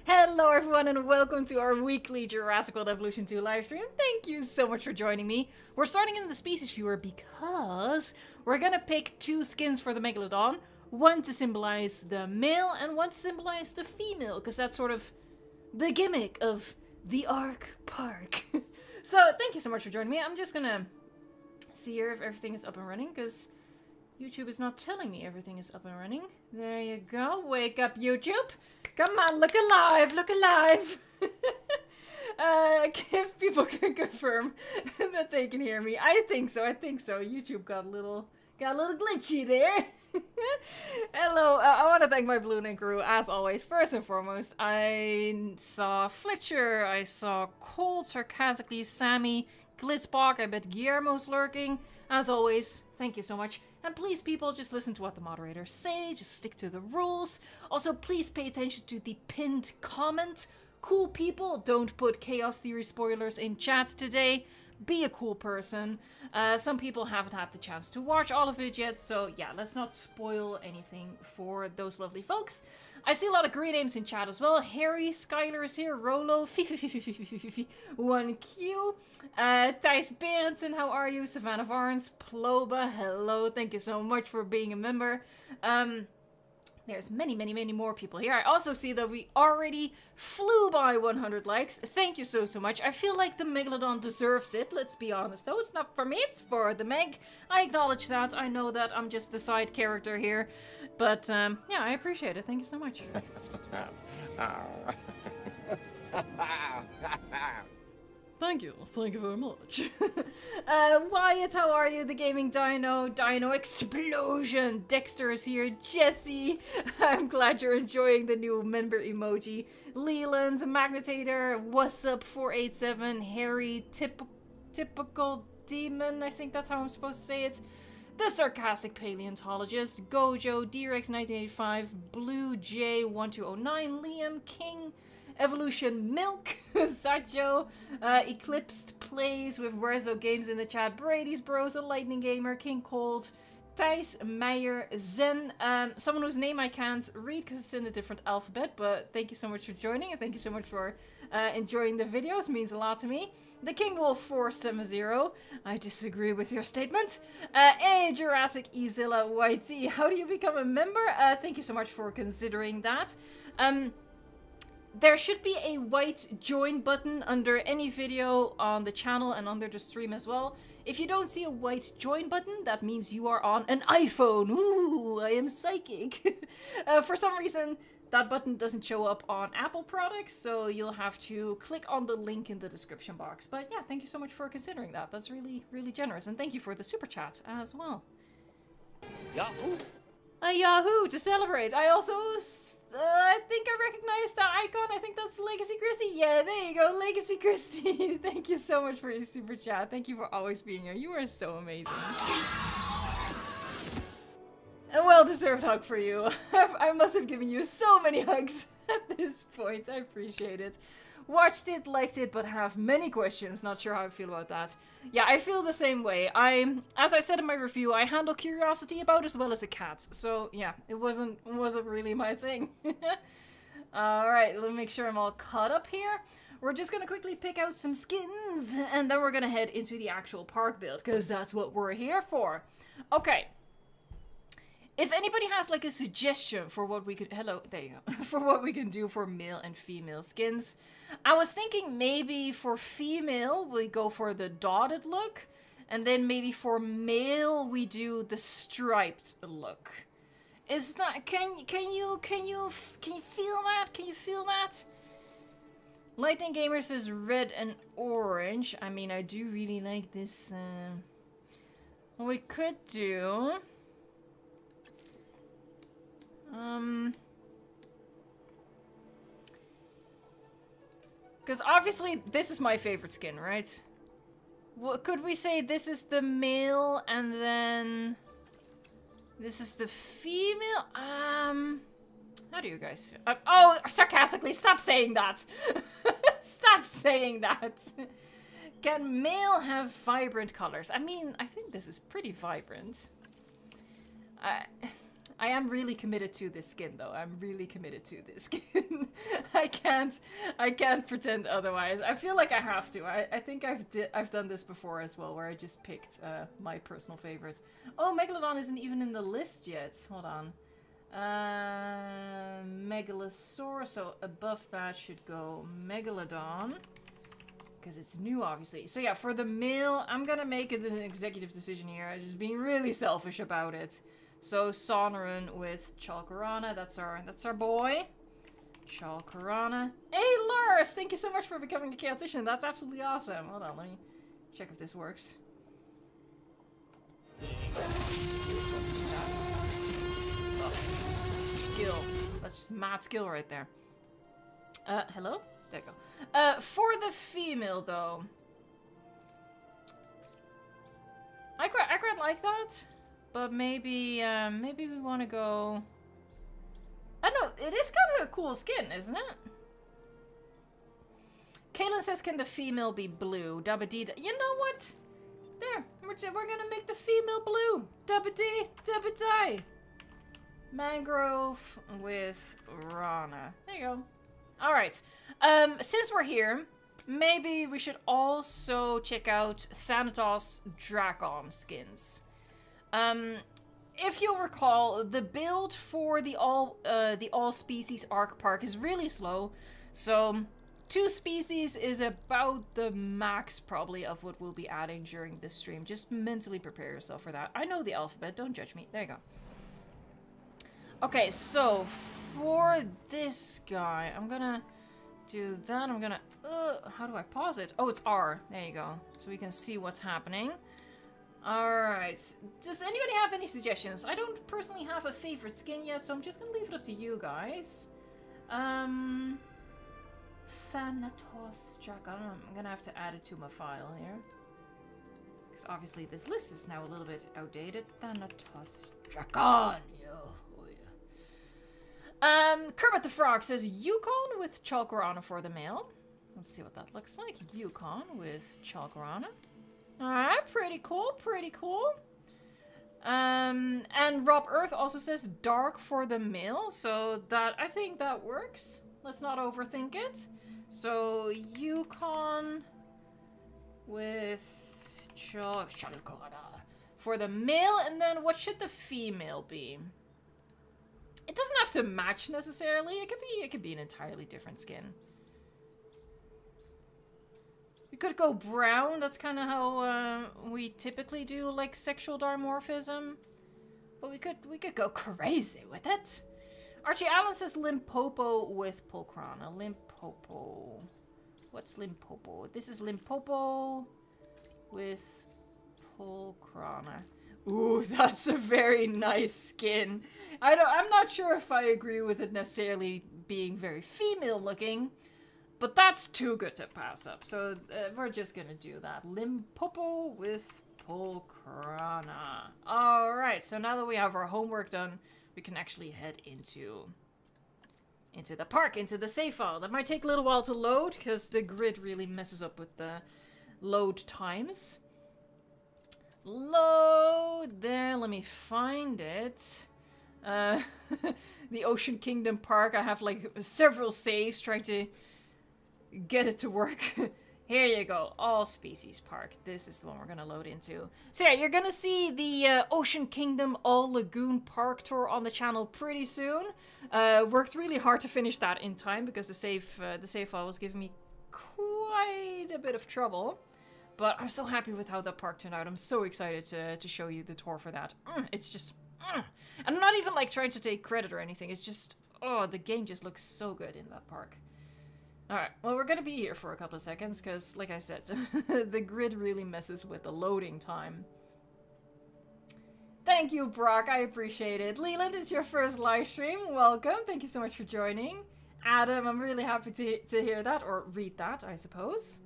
Hello everyone and welcome to our weekly Jurassic World Evolution 2 livestream. Thank you so much for joining me. We're starting in the species viewer because we're gonna pick two skins for the Megalodon. One to symbolize the male and one to symbolize the female, because that's sort of the gimmick of the Ark Park. So thank you so much for joining me. I'm just gonna see here if everything is up and running, because YouTube is not telling me everything is up and running. There you go. Wake up, YouTube. Come on, look alive, look alive. If people can confirm that they can hear me. I think so. YouTube got a little glitchy there. Hello, I want to thank my Balloon and crew, as always. First and foremost, I saw Fletcher, I saw Cold, Sarcastically, Sammy, Glitzbach, I bet Guillermo's lurking. As always, thank you so much. And please, people, just listen to what the moderators say, just stick to the rules. Also, please pay attention to the pinned comment. Cool people, don't put Chaos Theory spoilers in chat today. Be a cool person. Some people haven't had the chance to watch all of it yet, so yeah, let's not spoil anything for those lovely folks. I see a lot of great names in chat as well. Harry, Skylar is here, Rolo, 1Q, Thijs Berendsen, how are you? Savannah Varnes, Ploba, hello, thank you so much for being a member. There's many more people here. I also see that we already flew by 100 likes. Thank you so much. I feel like the Megalodon deserves it. Let's be honest though. It's not for me, it's for the Meg. I acknowledge that. I know that I'm just the side character here. But yeah, I appreciate it. Thank you so much. Thank you very much. Wyatt, how are you? The Gaming Dino Explosion. Dexter is here. Jesse, I'm glad you're enjoying the new member emoji. Leland, Magnetator, What's Up 487, Harry, Typical Demon, I think that's how I'm supposed to say it. The Sarcastic Paleontologist, Gojo, Drex 1985, Blue J 1209, Liam, King, Evolution Milk, Sacho, Eclipsed Plays with Rezo Games in the chat, Brady's Bros, The Lightning Gamer, King Cold, Thijs, Meyer, Zen, someone whose name I can't read because it's in a different alphabet, but thank you so much for joining and thank you so much for enjoying the videos, it means a lot to me. The King Wolf 470, I disagree with your statement. Jurassic Ezilla YT, how do you become a member? Thank you so much for considering that. There should be a white join button under any video on the channel and under the stream as well. If you don't see a white join button, that means you are on an iPhone. Ooh, I am psychic. For some reason, that button doesn't show up on Apple products, so you'll have to click on the link in the description box. But yeah, thank you so much for considering that. That's really generous. And thank you for the super chat as well. Yahoo! A Yahoo to celebrate. I also... I think I recognize that icon. I think that's Legacy Christy. Yeah, there you go, Legacy Christy. Thank you so much for your super chat. Thank you for always being here. You are so amazing. A well-deserved hug for you. I must have given you so many hugs at this point. I appreciate it. Watched it, liked it, but have many questions. Not sure how I feel about that. Yeah, I feel the same way. As I said in my review, I handle curiosity about as well as a cat. So yeah, it wasn't really my thing. Alright, let me make sure I'm all caught up here. We're just gonna quickly pick out some skins, and then we're gonna head into the actual park build, because that's what we're here for. Okay. If anybody has like a suggestion for what we could, hello, there you go, for what we can do for male and female skins, I was thinking maybe for female we go for the dotted look, and then maybe for male we do the striped look. Is that, can you feel that? Can you feel that? Lightning Gamer says red and orange. I mean, I do really like this. What we could do. Because obviously this is my favorite skin, right? Well, could we say this is the male and then this is the female? How do you guys feel? Oh, sarcastically, stop saying that. Stop saying that. Can male have vibrant colors? I mean, I think this is pretty vibrant. I am really committed to this skin, though. I'm really committed to this skin. I can't pretend otherwise. I feel like I have to. I think I've done this before as well, where I just picked my personal favorite. Oh, Megalodon isn't even in the list yet. Hold on. Megalosaurus. So above that should go Megalodon, because it's new, obviously. So yeah, for the male, I'm gonna make it an executive decision here. I'm just being really selfish about it. So Sonoran with Chalkorana, that's our boy. Chalkorana. Hey Lars, thank you so much for becoming a chaotician. That's absolutely awesome. Hold on, let me check if this works. Oh, skill. That's just mad skill right there. Hello? There you go. For the female though. I quite like that. But maybe we want to go... I don't know, it is kind of a cool skin, isn't it? Kaylin says, can the female be blue? Dabba dee. You know what? There, we're gonna make the female blue. Dabba dee, dabba die. Mangrove with Rana. There you go. Alright, since we're here, maybe we should also check out Thanatosdrakon skins. If you'll recall, the build for the all species Ark Park is really slow, so 2 species is about the max probably of what we'll be adding during this stream. Just mentally prepare yourself for that. I know the alphabet, don't judge me. There you go. Okay, so for this guy, I'm gonna do that. I'm gonna, how do I pause it? Oh, it's R. There you go. So we can see what's happening. Alright, does anybody have any suggestions? I don't personally have a favorite skin yet, so I'm just gonna leave it up to you guys. Thanatosdrakon, I'm gonna have to add it to my file here. Because obviously this list is now a little bit outdated. Thanatosdrakon! Oh yeah. Kermit the Frog says Yukon with Chalkorana for the male. Let's see what that looks like. Yukon with Chalkorana. Alright, pretty cool, pretty cool. And Rob Earth also says dark for the male, so that, I think that works. Let's not overthink it. So, Yukon with Chalkorana for the male, and then what should the female be? It doesn't have to match necessarily, it could be an entirely different skin. We could go brown, that's kind of how we typically do, like, sexual dimorphism. But we could go crazy with it. Archie Allen says Limpopo with Pulcrana. Limpopo. What's Limpopo? This is Limpopo with Pulcrana. Ooh, that's a very nice skin. I'm not sure if I agree with it necessarily being very female looking. But that's too good to pass up, so we're just gonna do that. Limpopo with Pulcrana. Alright, so now that we have our homework done, we can actually head into the park, into the save file. That might take a little while to load, because the grid really messes up with the load times. Load there, let me find it. The Ocean Kingdom Park, I have like several saves trying to get it to work. Here you go, all species park. This is the one we're gonna load into. So yeah, you're gonna see the Ocean Kingdom All Lagoon Park tour on the channel pretty soon. Worked really hard to finish that in time because the save file was giving me quite a bit of trouble. But I'm so happy with how that park turned out. I'm so excited to show you the tour for that. It's just, and I'm not even like trying to take credit or anything. It's just, oh, the game just looks so good in that park. Alright, well, we're gonna be here for a couple of seconds, because, like I said, the grid really messes with the loading time. Thank you, Brock, I appreciate it. Leland, it's your first live stream. Welcome, thank you so much for joining. Adam, I'm really happy to hear that, or read that, I suppose.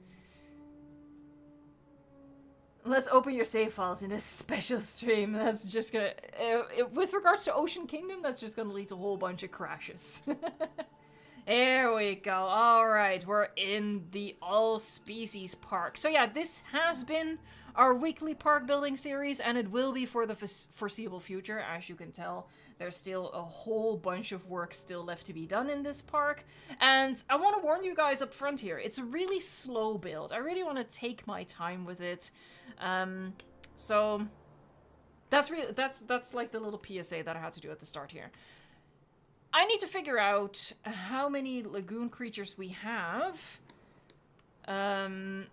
Let's open your save files in a special stream. That's just gonna... with regards to Ocean Kingdom, that's just gonna lead to a whole bunch of crashes. There we go. Alright, we're in the all species park. So yeah, this has been our weekly park building series, and it will be for the foreseeable future. As you can tell, there's still a whole bunch of work still left to be done in this park. And I want to warn you guys up front here, it's a really slow build. I really want to take my time with it. So that's like the little PSA that I had to do at the start here. I need to figure out how many lagoon creatures we have. And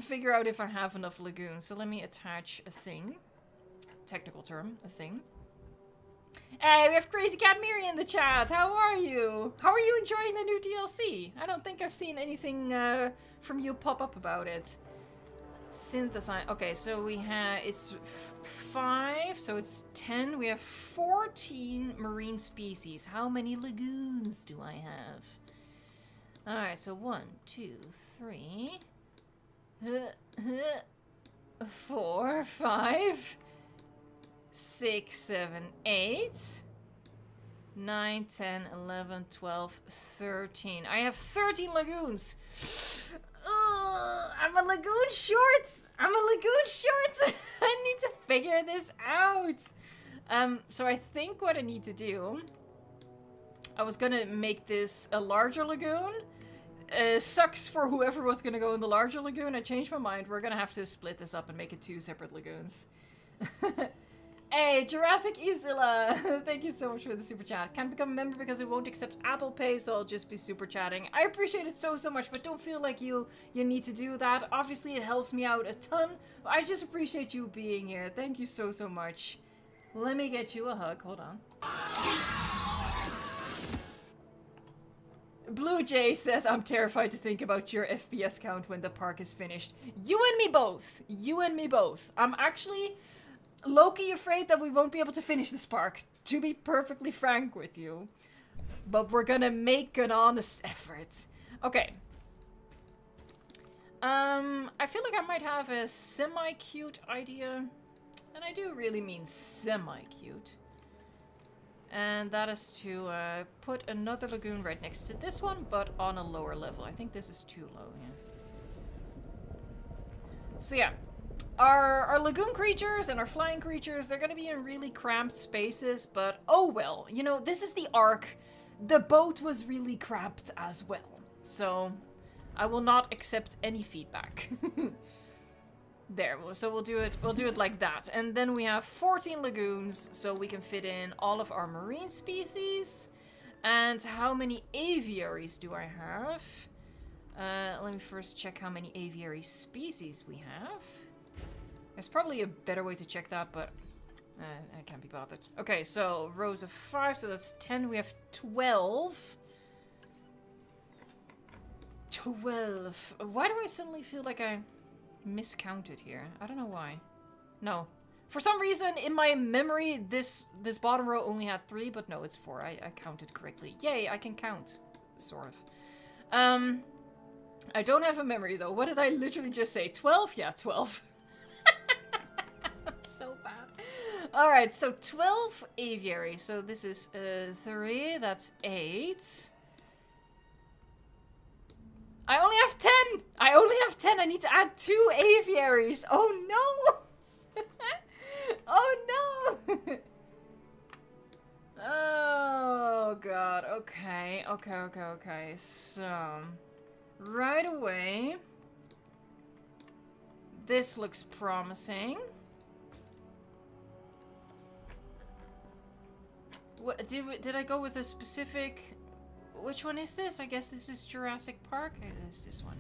figure out if I have enough lagoons. So let me attach a thing. Technical term, a thing. Hey, we have Crazy Cat Miri in the chat. How are you? How are you enjoying the new DLC? I don't think I've seen anything from you pop up about it. Synthesize. Okay, so we have, it's 5, so it's 10. We have 14 marine species. How many lagoons do I have? Alright, so 1, 2, 3, 4, 5, 6, 7, 8, 9, 10, 11, 12, 13. I have 13 lagoons. I'm a lagoon short. I'm a lagoon short. I need to figure this out. So I think what I need to do, I was gonna make this a larger lagoon. Sucks for whoever was gonna go in the larger lagoon. I changed my mind. We're gonna have to split this up and make it 2 separate lagoons. Hey, Jurassic Isla! Thank you so much for the super chat. Can't become a member because it won't accept Apple Pay, so I'll just be super chatting. I appreciate it so much, but don't feel like you need to do that. Obviously, it helps me out a ton. But I just appreciate you being here. Thank you so much. Let me get you a hug. Hold on. Blue Jay says, I'm terrified to think about your FPS count when the park is finished. You and me both. You and me both. I'm actually low-key afraid that we won't be able to finish this park, to be perfectly frank with you. But we're gonna make an honest effort. Okay. I feel like I might have a semi-cute idea. And I do really mean semi-cute. And that is to put another lagoon right next to this one, but on a lower level. I think this is too low, yeah. So yeah, our lagoon creatures and our flying creatures, they're gonna be in really cramped spaces, but oh well. You know, this is the Ark. The boat was really cramped as well. So I will not accept any feedback. There, so we'll do it like that. And then we have 14 lagoons, so we can fit in all of our marine species. And how many aviaries do I have? Let me first check how many aviary species we have. There's probably a better way to check that, but I can't be bothered. Okay, so rows of 5, so that's 10. We have 12. 12. Why do I suddenly feel like I miscounted here? I don't know why. No. For some reason, in my memory, this bottom row only had 3, but no, it's 4. I counted correctly. Yay, I can count. Sort of. I don't have a memory, though. What did I literally just say? 12? Yeah, 12. So bad. Alright, so 12 aviary. So this is 3, that's 8. I only have 10! I only have 10! I need to add 2 aviaries! Oh no! Oh no! Oh god, okay. So, right away, this looks promising. What, did I go with a specific... Which one is this? I guess this is Jurassic Park. It is this one.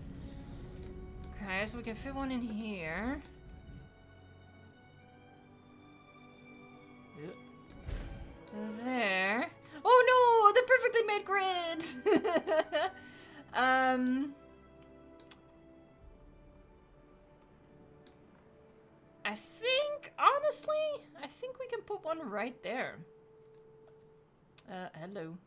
Okay, so we can fit one in here. There. Oh no! The perfectly made grid! I think, honestly, I think we can put one right there. Hello.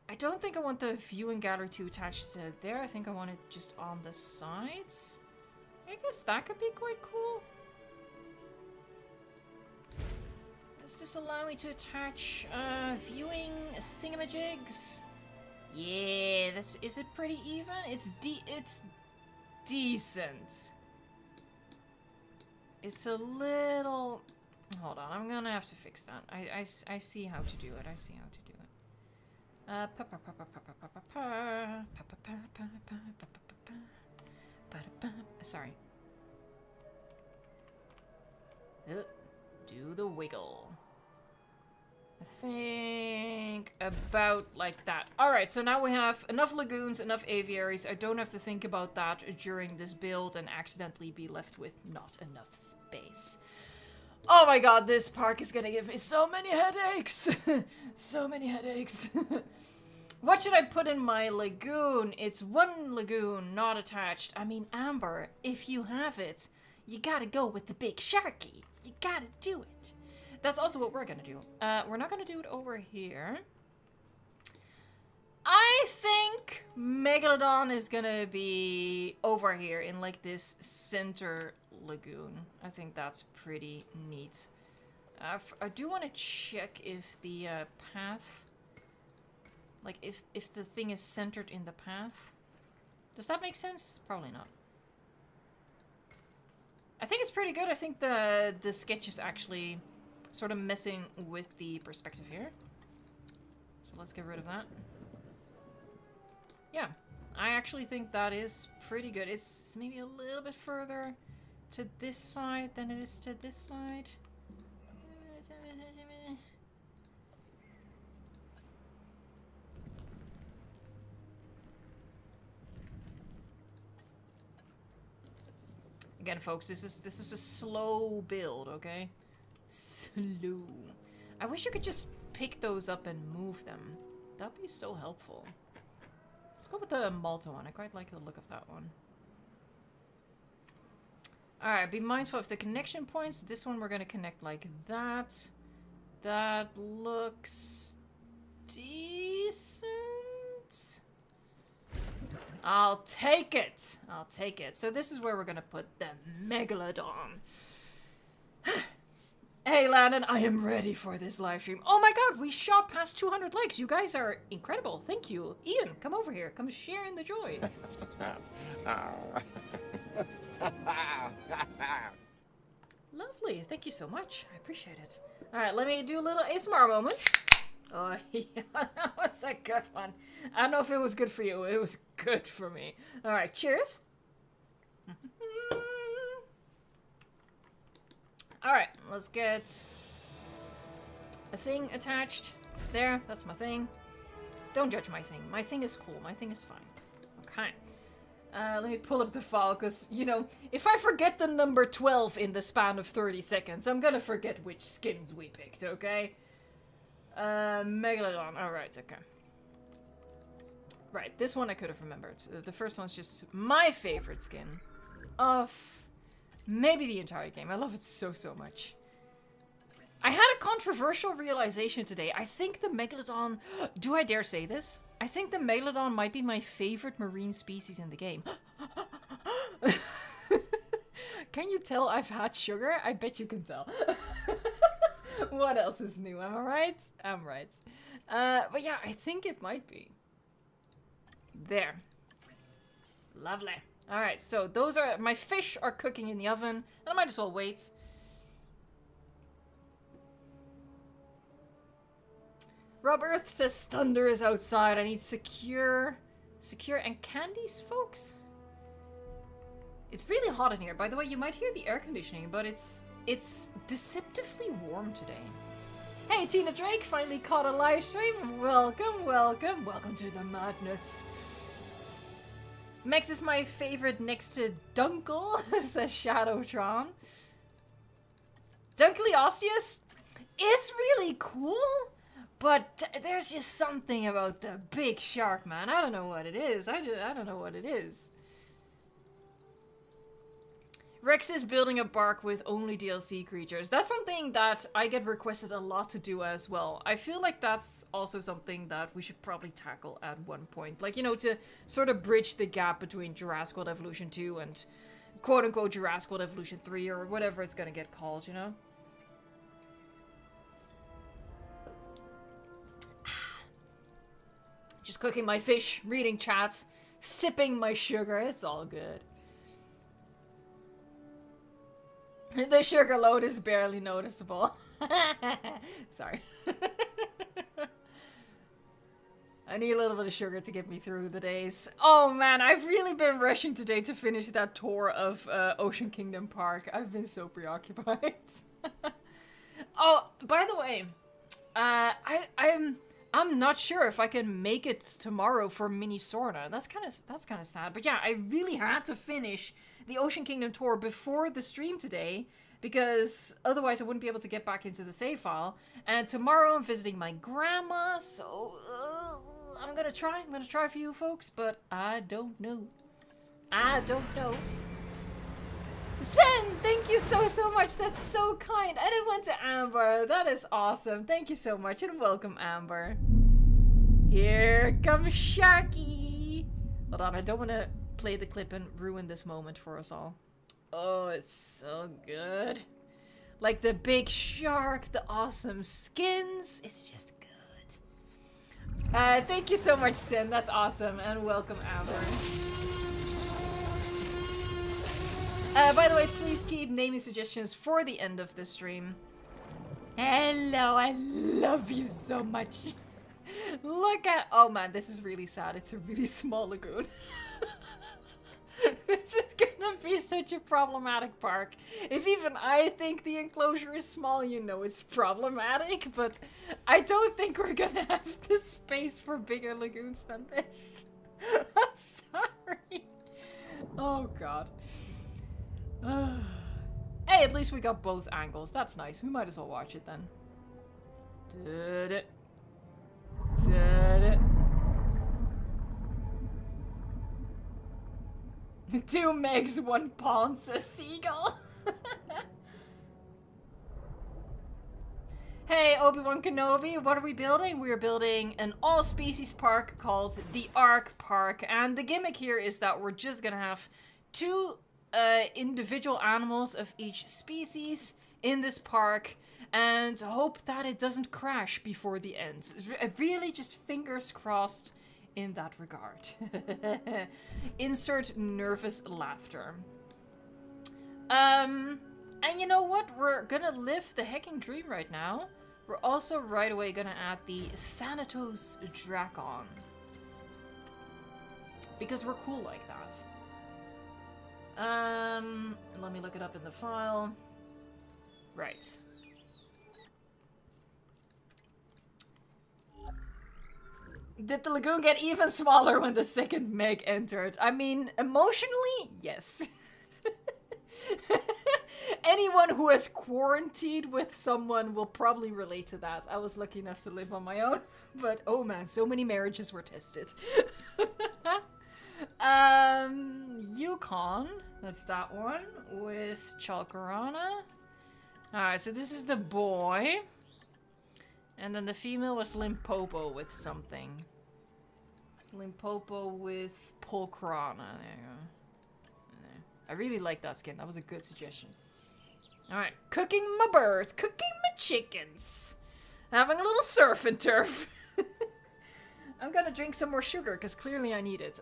I don't think I want the viewing gallery to attach to there. I think I want it just on the sides. I guess that could be quite cool. Does this allow me to attach viewing thingamajigs? Yeah, is it pretty even? It's decent. It's a little... Hold on, I'm gonna have to fix that. I see how to do it. I see how to do it. Sorry. Do the wiggle. I think about like that. Alright, so now we have enough lagoons, enough aviaries. I don't have to think about that during this build and accidentally be left with not enough space. Oh my god, this park is gonna give me so many headaches! So many headaches. What should I put in my lagoon? It's one lagoon, not attached. I mean, Amber, if you have it, you gotta go with the big sharky. You gotta do it. That's also what we're gonna do. We're not gonna do it over here. I think Megalodon is gonna be over here in like this center lagoon. I think that's pretty neat. I do want to check if the path, like if the thing is centered in the path. Does that make sense? Probably not. I think it's pretty good. I think the sketch is actually sort of messing with the perspective here. So let's get rid of that. Yeah, I actually think that is pretty good. It's maybe a little bit further to this side than it is to this side. Again, folks, this is a slow build, okay? Slow. I wish you could just pick those up and move them. That'd be so helpful. Let's go with the Malta one. I quite like the look of that one. Alright, be mindful of the connection points. This one we're going to connect like that. That looks decent. I'll take it. I'll take it. So this is where we're going to put the Megalodon. Hey, Landon, I am ready for this live stream. Oh my god, we shot past 200 likes. You guys are incredible. Thank you. Ian, come over here. Come share in the joy. Lovely. Thank you so much. I appreciate it. All right, let me do a little ASMR moment. Oh, yeah, that was a good one. I don't know if it was good for you. It was good for me. All right, cheers. All right, let's get a thing attached. There, that's my thing. Don't judge my thing. My thing is cool. My thing is fine. Okay. Let me pull up the file, because, you know, if I forget the number 12 in the span of 30 seconds, I'm gonna forget which skins we picked, okay? Megalodon. Alright, okay. Right, this one I could have remembered. The first one's just my favorite skin of maybe the entire game. I love it so, so much. I had a controversial realization today. I think the Megalodon... Do I dare say this? I think the Megalodon might be my favorite marine species in the game. Can you tell I've had sugar? I bet you can tell. What else is new? Am I right? I'm right. But yeah, I think it might be. There. Lovely. Alright, so those are... My fish are cooking in the oven. And I might as well wait. Rob Earth says thunder is outside. I need secure and candies, folks. It's really hot in here. By the way, you might hear the air conditioning, but it's deceptively warm today. Hey, Tina Drake finally caught a live stream. Welcome, welcome, welcome to the madness. Mex is my favorite next to Dunkel, says Shadowtron. Dunkleosteus is really cool. But there's just something about the big shark, man. I don't know what it is. I don't know what it is. Rex is building a bark with only DLC creatures. That's something that I get requested a lot to do as well. I feel like that's also something that we should probably tackle at one point. Like, you know, to sort of bridge the gap between Jurassic World Evolution 2 and quote-unquote Jurassic World Evolution 3 or whatever it's gonna get called, you know? Just cooking my fish, reading chats, sipping my sugar. It's all good. The sugar load is barely noticeable. Sorry. I need a little bit of sugar to get me through the days. Oh man, I've really been rushing today to finish that tour of Ocean Kingdom Park. I've been so preoccupied. Oh, by the way, I'm not sure if I can make it tomorrow for Mini Sorna. That's kind of sad. But yeah, I really had to finish the Ocean Kingdom tour before the stream today, because otherwise I wouldn't be able to get back into the save file. And tomorrow I'm visiting my grandma, so I'm gonna try for you folks, but I don't know. Sen, thank you so much. That's so kind. And it went to Amber. That is awesome. Thank you so much, and welcome, Amber. Here comes Sharky. Hold on, I don't want to play the clip and ruin this moment for us all. Oh, it's so good. Like the big shark, the awesome skins. It's just good. Thank you so much, Sin. That's awesome. And welcome, Amber. By the way, please keep naming suggestions for the end of the stream. Hello, I love you so much. Look at... Oh man, this is really sad. It's a really small lagoon. This is gonna be such a problematic park. If even I think the enclosure is small, you know it's problematic, but I don't think we're gonna have the space for bigger lagoons than this. I'm sorry. Oh god. Hey, at least we got both angles. That's nice. We might as well watch it then. Did it. Did it. 2 Megs, 1 Pawn, says Seagull. Hey, Obi-Wan Kenobi, what are we building? We're building an all-species park called the Ark Park. And the gimmick here is that we're just gonna have 2 individual animals of each species in this park and hope that it doesn't crash before the end. Really just fingers crossed in that regard. Insert nervous laughter. And you know what? We're gonna live the hecking dream right now. We're also right away gonna add the Thanatosdrakon. Because we're cool like that. Let me look it up in the file. Right. Did the lagoon get even smaller when the second Meg entered? I mean, emotionally, yes. Anyone who has quarantined with someone will probably relate to that. I was lucky enough to live on my own, but oh man, so many marriages were tested. Yukon, that's that one, with Chalkarana. Alright, so this is the boy. And then the female was Limpopo with something. Limpopo with Pulcrana. There you go. I really like that skin. That was a good suggestion. Alright, cooking my birds, cooking my chickens. Having a little surf and turf. I'm gonna drink some more sugar, because clearly I need it.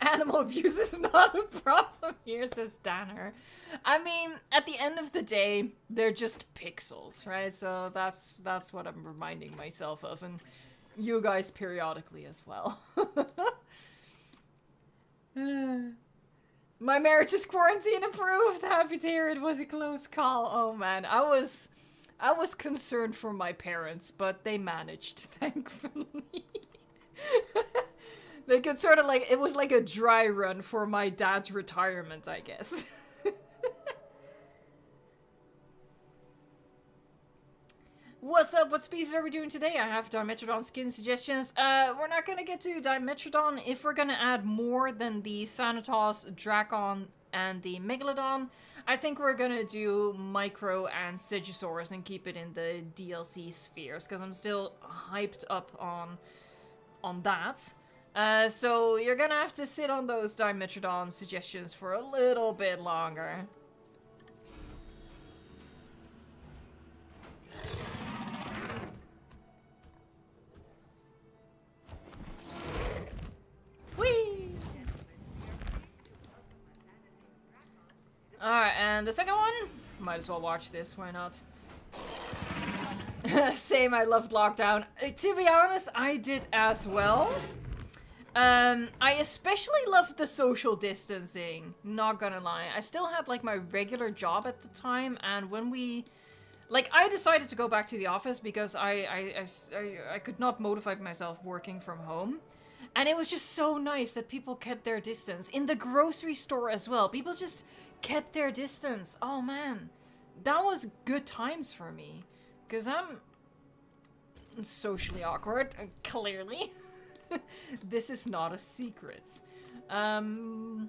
Animal abuse is not a problem here, says Danner. I mean, at the end of the day, they're just pixels, right? So that's what I'm reminding myself of, and you guys periodically as well. My marriage is quarantine approved. Happy to hear it was a close call. Oh man, I was concerned for my parents, but they managed, thankfully. They could sort of like, it was like a dry run for my dad's retirement, I guess. What's up? What species are we doing today? I have Dimetrodon skin suggestions. We're not gonna get to Dimetrodon if we're gonna add more than the Thanatosdrakon and the Megalodon. I think we're gonna do Micro and Sinosauropteryx and keep it in the DLC spheres, because I'm still hyped up on that. So you're gonna have to sit on those Dimetrodon suggestions for a little bit longer. Alright, and the second one? Might as well watch this, why not? Same, I loved lockdown. To be honest, I did as well. I especially loved the social distancing, not gonna lie. I still had like my regular job at the time, and when we... Like, I decided to go back to the office because I could not motivate myself working from home. And it was just so nice that people kept their distance. In the grocery store as well, people just kept their distance. Oh man, that was good times for me. Because I'm socially awkward, clearly. This is not a secret. So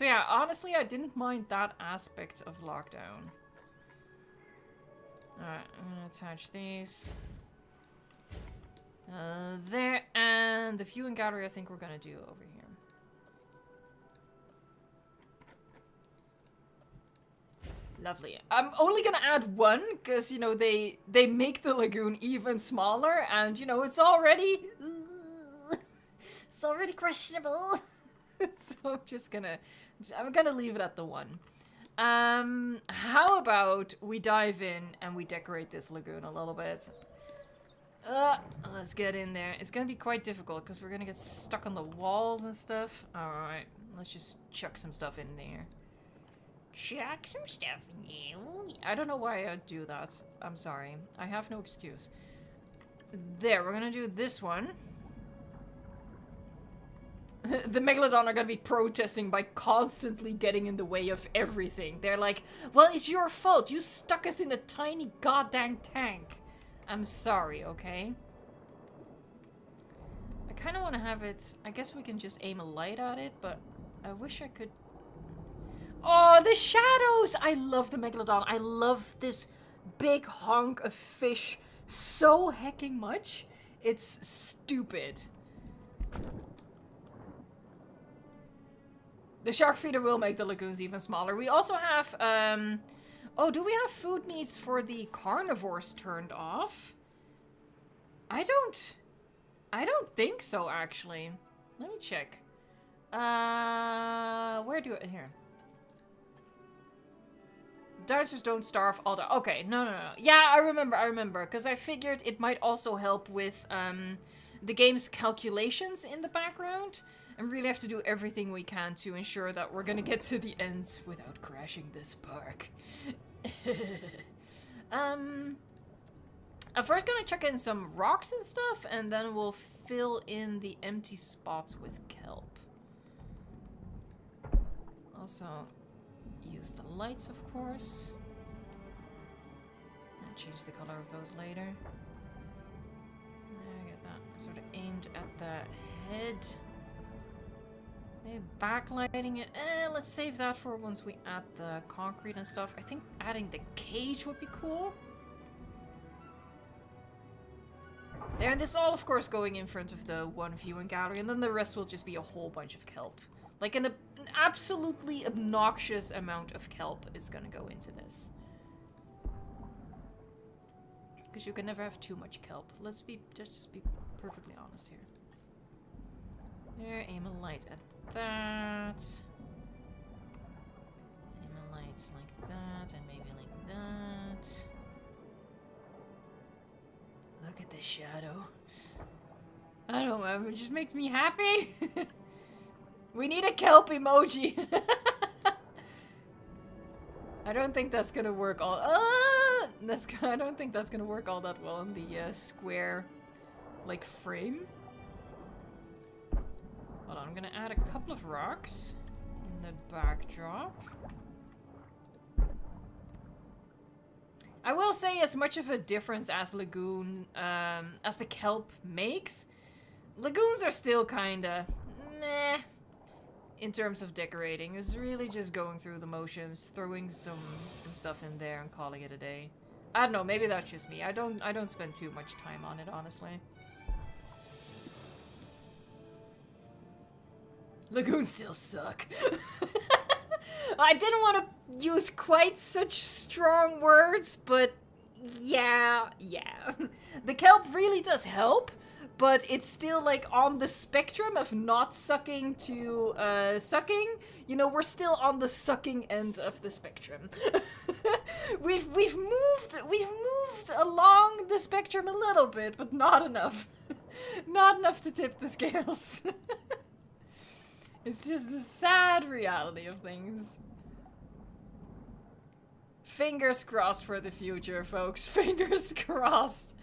yeah, honestly, I didn't mind that aspect of lockdown. Alright, I'm gonna attach these. There, and the view and gallery I think we're gonna do over here. Lovely. I'm only gonna add one, because, you know, they make the lagoon even smaller, and, you know, it's already questionable. So I'm gonna leave it at the one. How about we dive in and we decorate this lagoon a little bit? Let's get in there. It's gonna be quite difficult because we're gonna get stuck on the walls and stuff. Alright, let's just chuck some stuff in there. Chuck some stuff in there. I don't know why I'd do that. I'm sorry. I have no excuse. There, we're gonna do this one. The Megalodon are gonna be protesting by constantly getting in the way of everything. They're like, well, it's your fault. You stuck us in a tiny goddamn tank. I'm sorry, okay? I kind of want to have it... I guess we can just aim a light at it, but I wish I could... Oh, the shadows! I love the Megalodon. I love this big hunk of fish so hecking much. It's stupid. The shark feeder will make the lagoons even smaller. We also have, oh, do we have food needs for the carnivores turned off? I don't think so, actually. Let me check. Here. Dinosaurs don't starve, all that. Okay, no. Yeah, I remember. Because I figured it might also help with, the game's calculations in the background. And really have to do everything we can to ensure that we're gonna get to the end without crashing this park. I'm first gonna chuck in some rocks and stuff, and then we'll fill in the empty spots with kelp. Also, use the lights, of course. I'll change the color of those later. There, get that sort of aimed at the head. Backlighting it. Let's save that for once we add the concrete and stuff. I think adding the cage would be cool. There, and this is all, of course, going in front of the one viewing gallery, and then the rest will just be a whole bunch of kelp. Like an absolutely obnoxious amount of kelp is gonna go into this. Because you can never have too much kelp. Let's just be perfectly honest here. There, aim a light at that. Aim a light like that, and maybe like that. Look at the shadow. I don't know, it just makes me happy. We need a kelp emoji. I don't think that's gonna work all. I don't think that's gonna work all that well in the square, like, frame. Hold on, I'm gonna add a couple of rocks in the backdrop. I will say, as much of a difference as Lagoon, as the kelp makes, lagoons are still kinda meh in terms of decorating. It's really just going through the motions, throwing some stuff in there and calling it a day. I don't know, maybe that's just me. I don't spend too much time on it, honestly. Lagoons still suck. I didn't want to use quite such strong words, but yeah. The kelp really does help, but it's still like on the spectrum of not sucking to sucking. You know, we're still on the sucking end of the spectrum. we've moved along the spectrum a little bit, but not enough. Not enough to tip the scales. It's just the sad reality of things. Fingers crossed for the future, folks. Fingers crossed.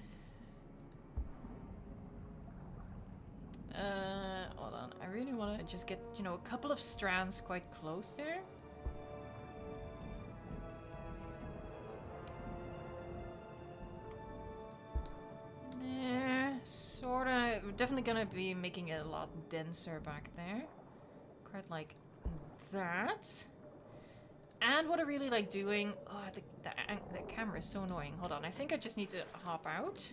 Hold on. I really want to just get, you know, a couple of strands quite close there. There. Sorta. We're definitely gonna be making it a lot denser back there. Quite like that. And what I really like doing... Oh, the camera is so annoying. Hold on, I think I just need to hop out.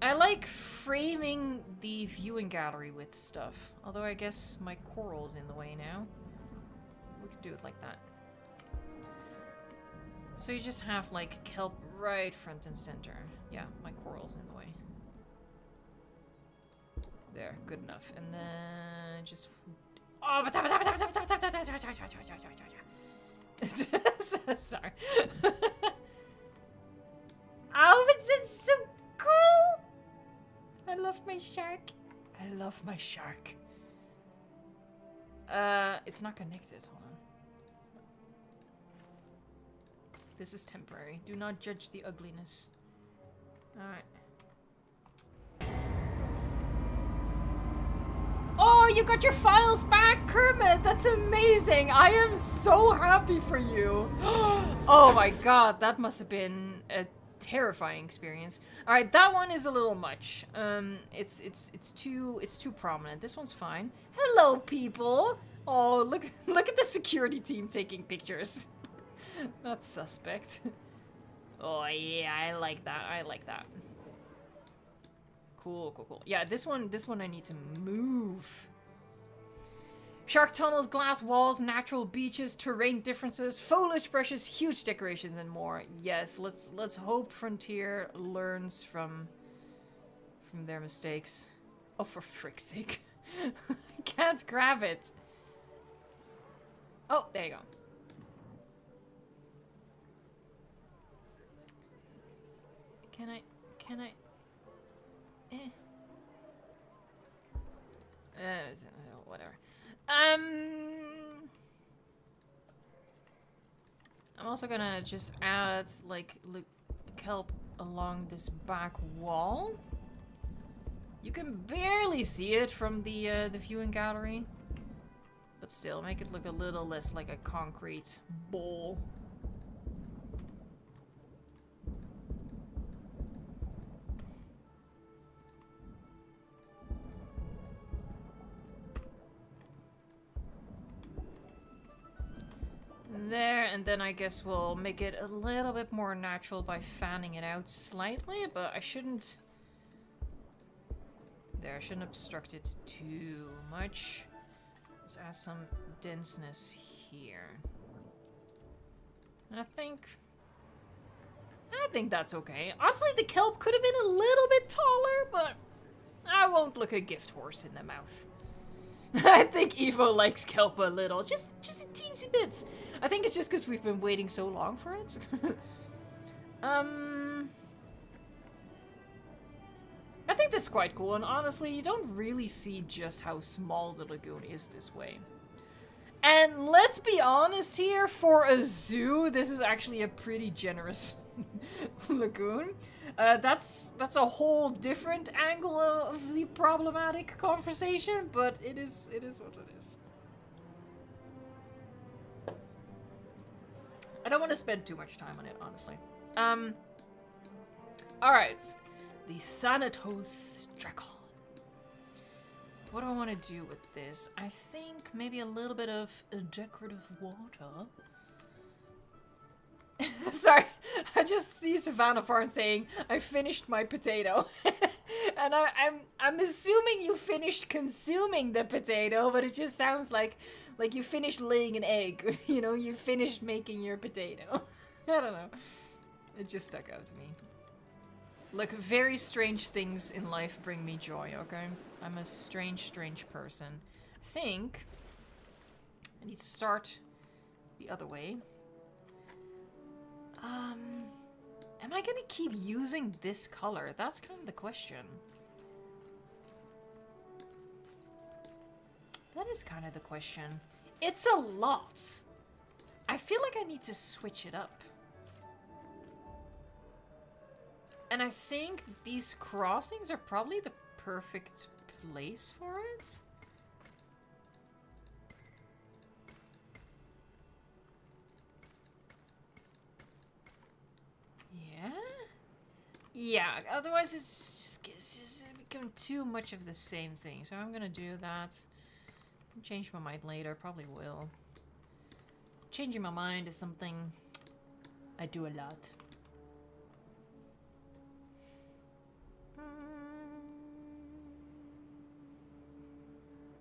I like framing the viewing gallery with stuff. Although I guess my coral's in the way now. We could do it like that. So you just have, like, kelp right front and center. Yeah, my coral's in the way. There, good enough. And then just... Oh, sorry. Oh, it's so cool! I love my shark. I love my shark. It's not connected. Hold on. This is temporary. Do not judge the ugliness. Alright. Oh, you got your files back, Kermit! That's amazing! I am so happy for you! Oh my god, that must have been a terrifying experience. Alright, that one is a little much. It's too prominent. This one's fine. Hello, people! Oh, look at the security team taking pictures. That's suspect. Oh yeah, I like that. I like that. Cool, cool, cool. Yeah, this one I need to move. Shark tunnels, glass walls, natural beaches, terrain differences, foliage brushes, huge decorations, and more. Yes, let's hope Frontier learns from their mistakes. Oh, for frick's sake. I can't grab it. Oh, there you go. Can I? Whatever. I'm also gonna just add like kelp along this back wall. You can barely see it from the viewing gallery, but still make it look a little less like a concrete bowl. There, and then I guess we'll make it a little bit more natural by fanning it out slightly, but I shouldn't... There, I shouldn't obstruct it too much. Let's add some denseness here. And I think that's okay. Honestly, the kelp could have been a little bit taller, but I won't look a gift horse in the mouth. I think Evo likes kelp a little, just a teensy bit. I think it's just because we've been waiting so long for it. I think this is quite cool, and honestly, you don't really see just how small the lagoon is this way. And let's be honest here, for a zoo, this is actually a pretty generous lagoon. That's a whole different angle of the problematic conversation, but it is what it is. I don't want to spend too much time on it, honestly. Alright. The Thanatosdrakon. What do I want to do with this? I think maybe a little bit of decorative water. Sorry, I just see Savannah Farn saying, I finished my potato. And I'm assuming you finished consuming the potato, but it just sounds like you finished laying an egg. You know, you finished making your potato. I don't know. It just stuck out to me. Look, very strange things in life bring me joy, okay? I'm a strange, strange person. I think I need to start the other way. Am I gonna keep using this color? That's kind of the question. That is kind of the question. It's a lot. I feel like I need to switch it up. And I think these crossings are probably the perfect place for it. Yeah? Yeah, otherwise it's just become too much of the same thing. So I'm gonna do that. Change my mind later, probably will. Changing my mind is something I do a lot.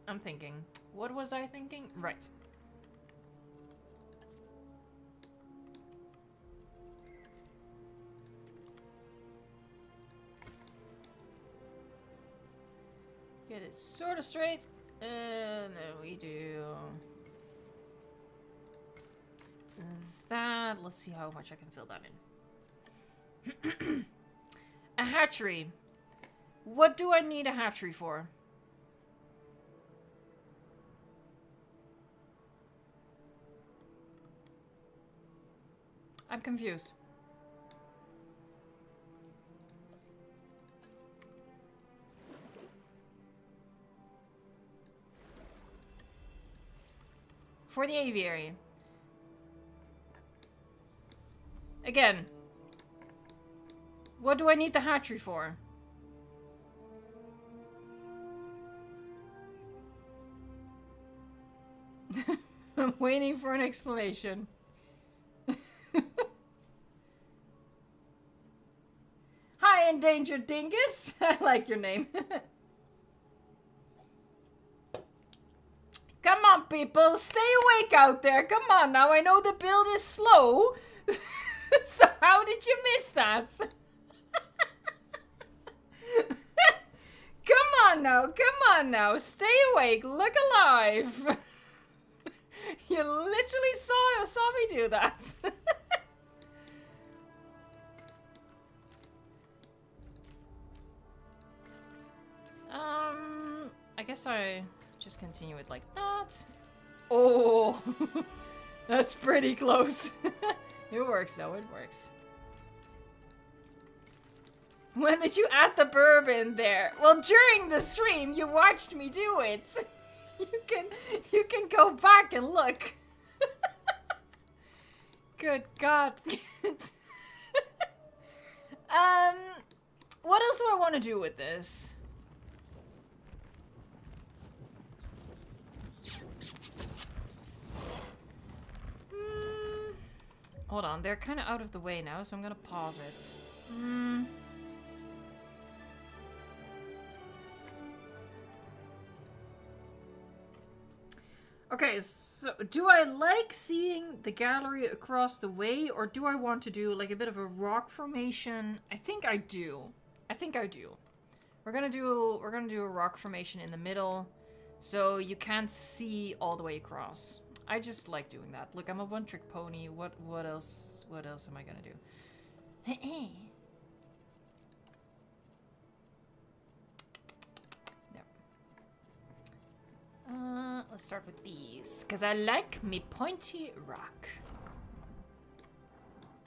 I'm thinking. What was I thinking? Right. Get it sort of straight. And then we do that. Let's see how much I can fill that in. A hatchery. What do I need a hatchery for? I'm confused. For the aviary. Again. What do I need the hatchery for? I'm waiting for an explanation. Hi, endangered dingus. I like your name. Come on, people. Stay awake out there. Come on now. I know the build is slow. So how did you miss that? Come on now. Come on now. Stay awake. Look alive. You literally saw me do that. I guess I just continue it like that. Oh, that's pretty close. It works though, it works. When did you add the bourbon there? Well, during the stream, you watched me do it. You can go back and look. Good God. What else do I want to do with this? Hold on, they're kind of out of the way now, so I'm gonna pause it. Okay, so do I like seeing the gallery across the way, or do I want to do like a bit of a rock formation? I think I do. I think I do. We're gonna do a rock formation in the middle, so you can't see all the way across. I just like doing that. Look, I'm a one-trick pony. What else am I gonna do? No. Let's start with these, because I like me pointy rock.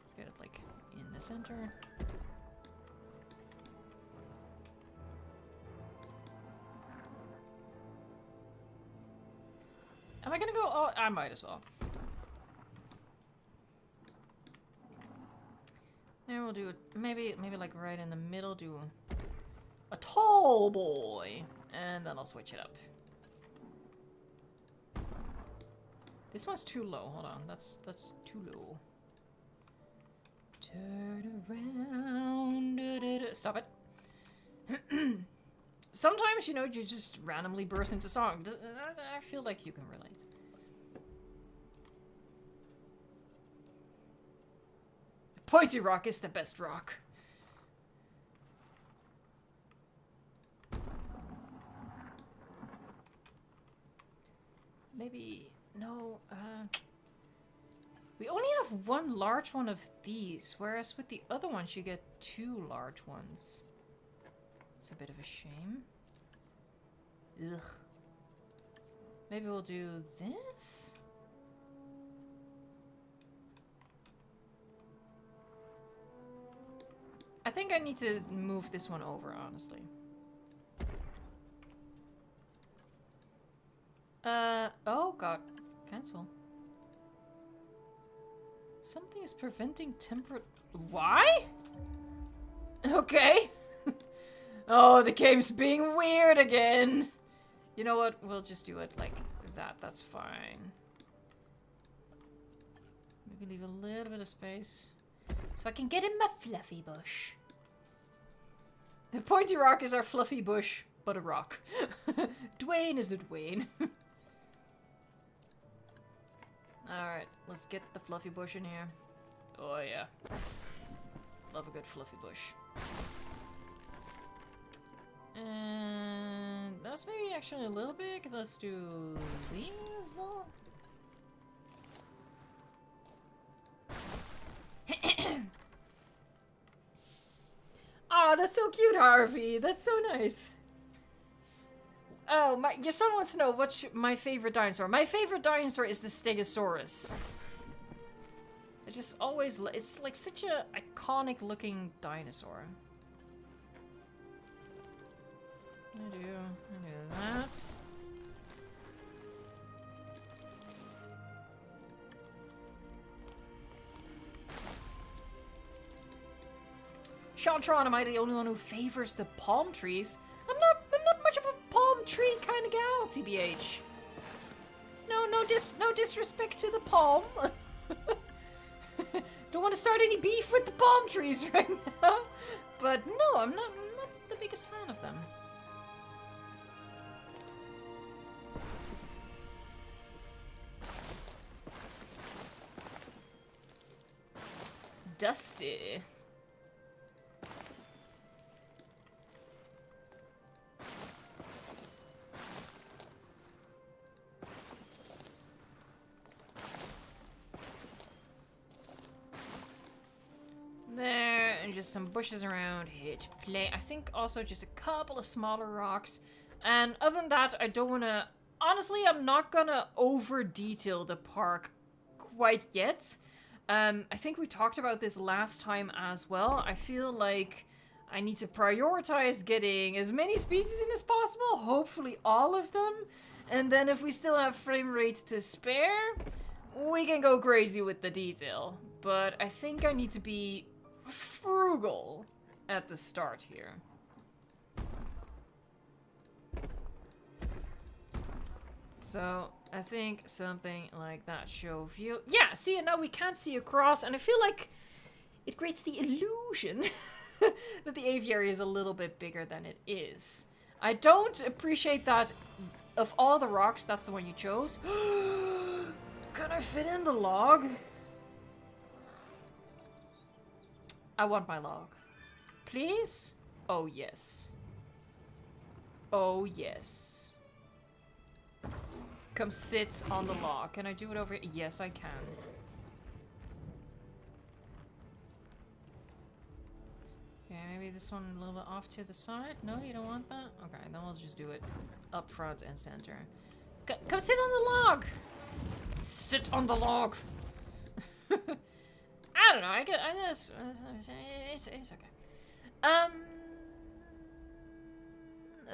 Let's get it like in the center. Am I gonna go? Oh, I might as well. Then we'll do it. Maybe like right in the middle. Do a tall boy, and then I'll switch it up. This one's too low. Hold on, that's too low. Turn around. Stop it. Sometimes, you know, you just randomly burst into song. I feel like you can relate. Pointy rock is the best rock. maybe... No, we only have one large one of these, whereas with the other ones you get 2 large ones. It's a bit of a shame. Ugh. Maybe we'll do this? I think I need to move this one over, honestly. Oh god. Cancel. Something is preventing temperate... Why? Okay. Oh, the game's being weird again. You know what? We'll just do it like that. That's fine. Maybe leave a little bit of space. So I can get in my fluffy bush. The pointy rock is our fluffy bush, but a rock. Dwayne is a Dwayne. Alright, let's get the fluffy bush in here. Oh yeah. Love a good fluffy bush. And that's maybe actually a little big. Let's do these. Oh, that's so cute, Harvey. That's so nice. Oh, your son wants to know what's my favorite dinosaur. My favorite dinosaur is the Stegosaurus. It just always... It's like such a iconic looking dinosaur. I do that. Shantron, am I the only one who favors the palm trees? I'm not much of a palm tree kind of gal, TBH. No disrespect to the palm. Don't want to start any beef with the palm trees right now. But no, I'm not the biggest fan of them. Dusty. There, and just some bushes around, hit play. I think also just a couple of smaller rocks. And other than that, I don't want to... Honestly, I'm not gonna over-detail the park quite yet. I think we talked about this last time as well. I feel like I need to prioritize getting as many species in as possible, hopefully all of them. And then if we still have frame rate to spare, we can go crazy with the detail. But I think I need to be frugal at the start here. So I think something like that. Show view. Yeah, see, and now we can't see across, and I feel like it creates the illusion that the aviary is a little bit bigger than it is. I don't appreciate that of all the rocks, that's the one you chose. Can I fit in the log? I want my log. Please? Oh, yes. Oh, yes. Come sit on the log. Can I do it over here? Yes, I can. Okay, maybe this one a little bit off to the side. No, you don't want that? Okay, then we'll just do it up front and center. Come sit on the log! Sit on the log! I don't know, I guess it's okay.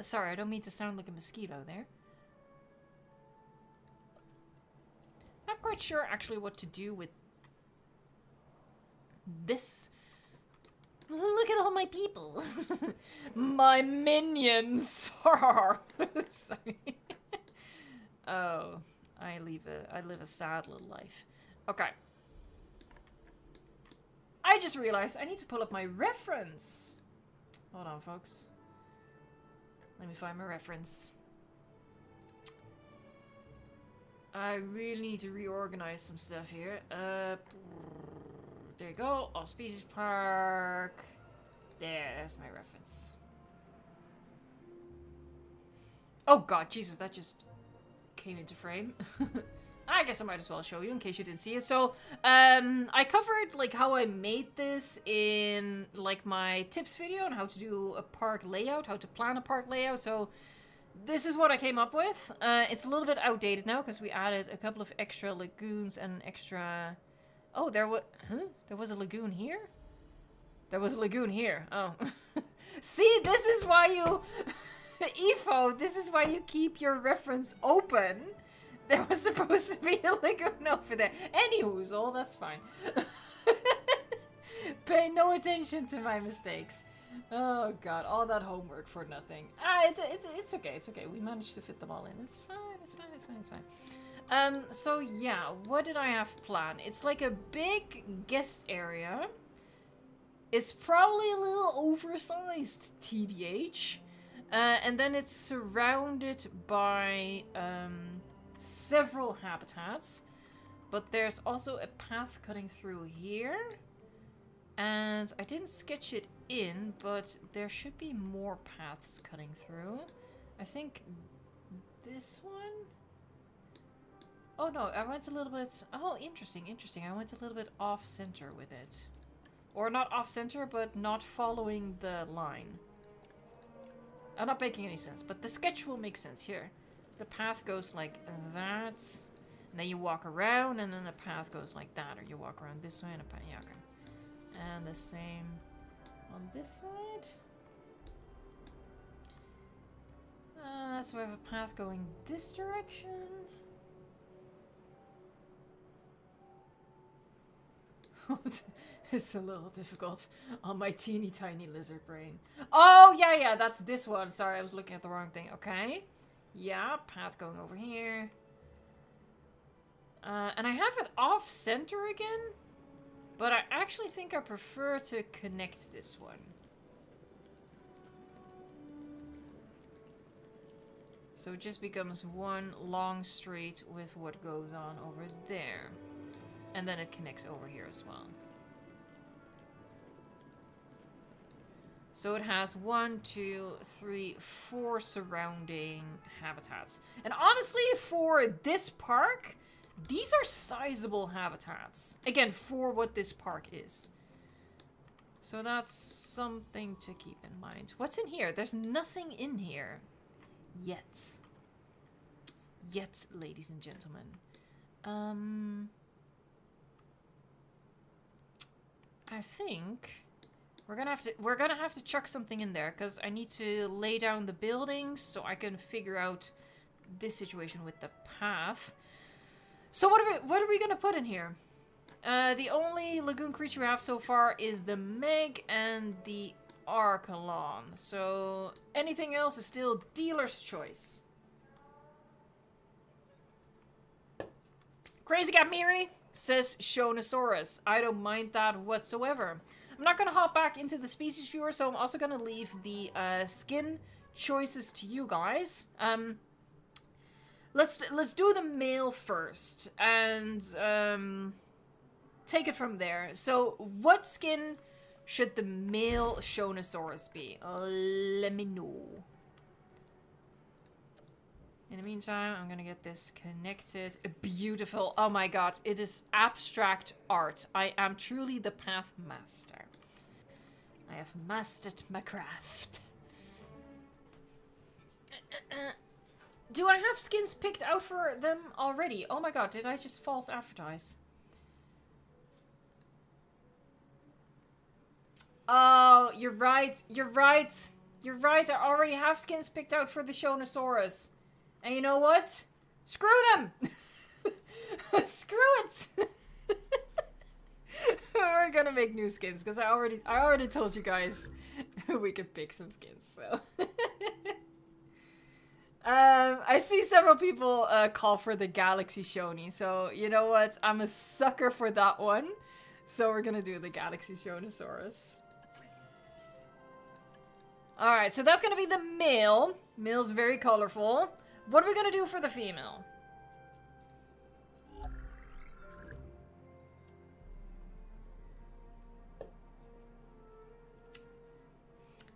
Sorry, I don't mean to sound like a mosquito there. Not quite sure actually what to do with this. Look at all my people. My minions. Sorry. Oh, I live a sad little life. Okay. I just realized I need to pull up my reference. Hold on, folks. Let me find my reference. I really need to reorganize some stuff here. There you go. All Species Park. There's my reference. Oh god, Jesus, that just came into frame. I guess I might as well show you in case you didn't see it. So, I covered like how I made this in like my tips video on how to do a park layout, how to plan a park layout. So, this is what I came up with. It's a little bit outdated now because we added a couple of extra lagoons and extra... Oh, there was a lagoon here? There was a lagoon here. Oh. See, this is why you... Efo, this is why you keep your reference open. There was supposed to be a lagoon over there. Anyhoozle, that's fine. Pay no attention to my mistakes. Oh god, all that homework for nothing. It's okay, it's okay. We managed to fit them all in. It's fine, it's fine, it's fine, it's fine. So yeah, what did I have planned? It's like a big guest area. It's probably a little oversized, TBH. And then it's surrounded by several habitats. But there's also a path cutting through here. And I didn't sketch it in, but there should be more paths cutting through. I think this one? Oh no, I went a little bit... Oh, interesting, interesting. I went a little bit off-center with it. Or not off-center, but not following the line. I'm not making any sense, but the sketch will make sense here. The path goes like that, and then you walk around, and then the path goes like that, or you walk around this way, and a path, yeah, okay. And the same on this side. So I have a path going this direction. It's a little difficult on my teeny tiny lizard brain. Oh, yeah, that's this one. Sorry, I was looking at the wrong thing. Okay. Yeah, path going over here. And I have it off center again. But I actually think I prefer to connect this one. So it just becomes one long street with what goes on over there. And then it connects over here as well. So it has 1, 2, 3, 4 surrounding habitats. And honestly, for this park, these are sizable habitats. Again, for what this park is. So that's something to keep in mind. What's in here? There's nothing in here. Yet. Yet, ladies and gentlemen. I think we're gonna have to chuck something in there because I need to lay down the buildings so I can figure out this situation with the path. So what are we gonna put in here? The only lagoon creature we have so far is the Meg and the Archelon. So anything else is still dealer's choice. Crazy Cat Miri says Shonisaurus. I don't mind that whatsoever. I'm not gonna hop back into the species viewer, so I'm also gonna leave the skin choices to you guys. Let's do the male first and take it from there. So what skin should the male Shonisaurus be? Let me know. In the meantime, I'm gonna get this connected. Beautiful. Oh my god, it is abstract art. I am truly the path master. I have mastered my craft. Do I have skins picked out for them already? Oh my god, did I just false advertise? Oh, you're right. You're right. You're right. I already have skins picked out for the Shonisaurus. And you know what? Screw them! Screw it! We're gonna make new skins because I already told you guys we could pick some skins. So I see several people call for the Galaxy Shoni. So you know what? I'm a sucker for that one. So we're gonna do the Galaxy Shonisaurus. All right, so that's gonna be the male. Male's very colorful. What are we gonna do for the female?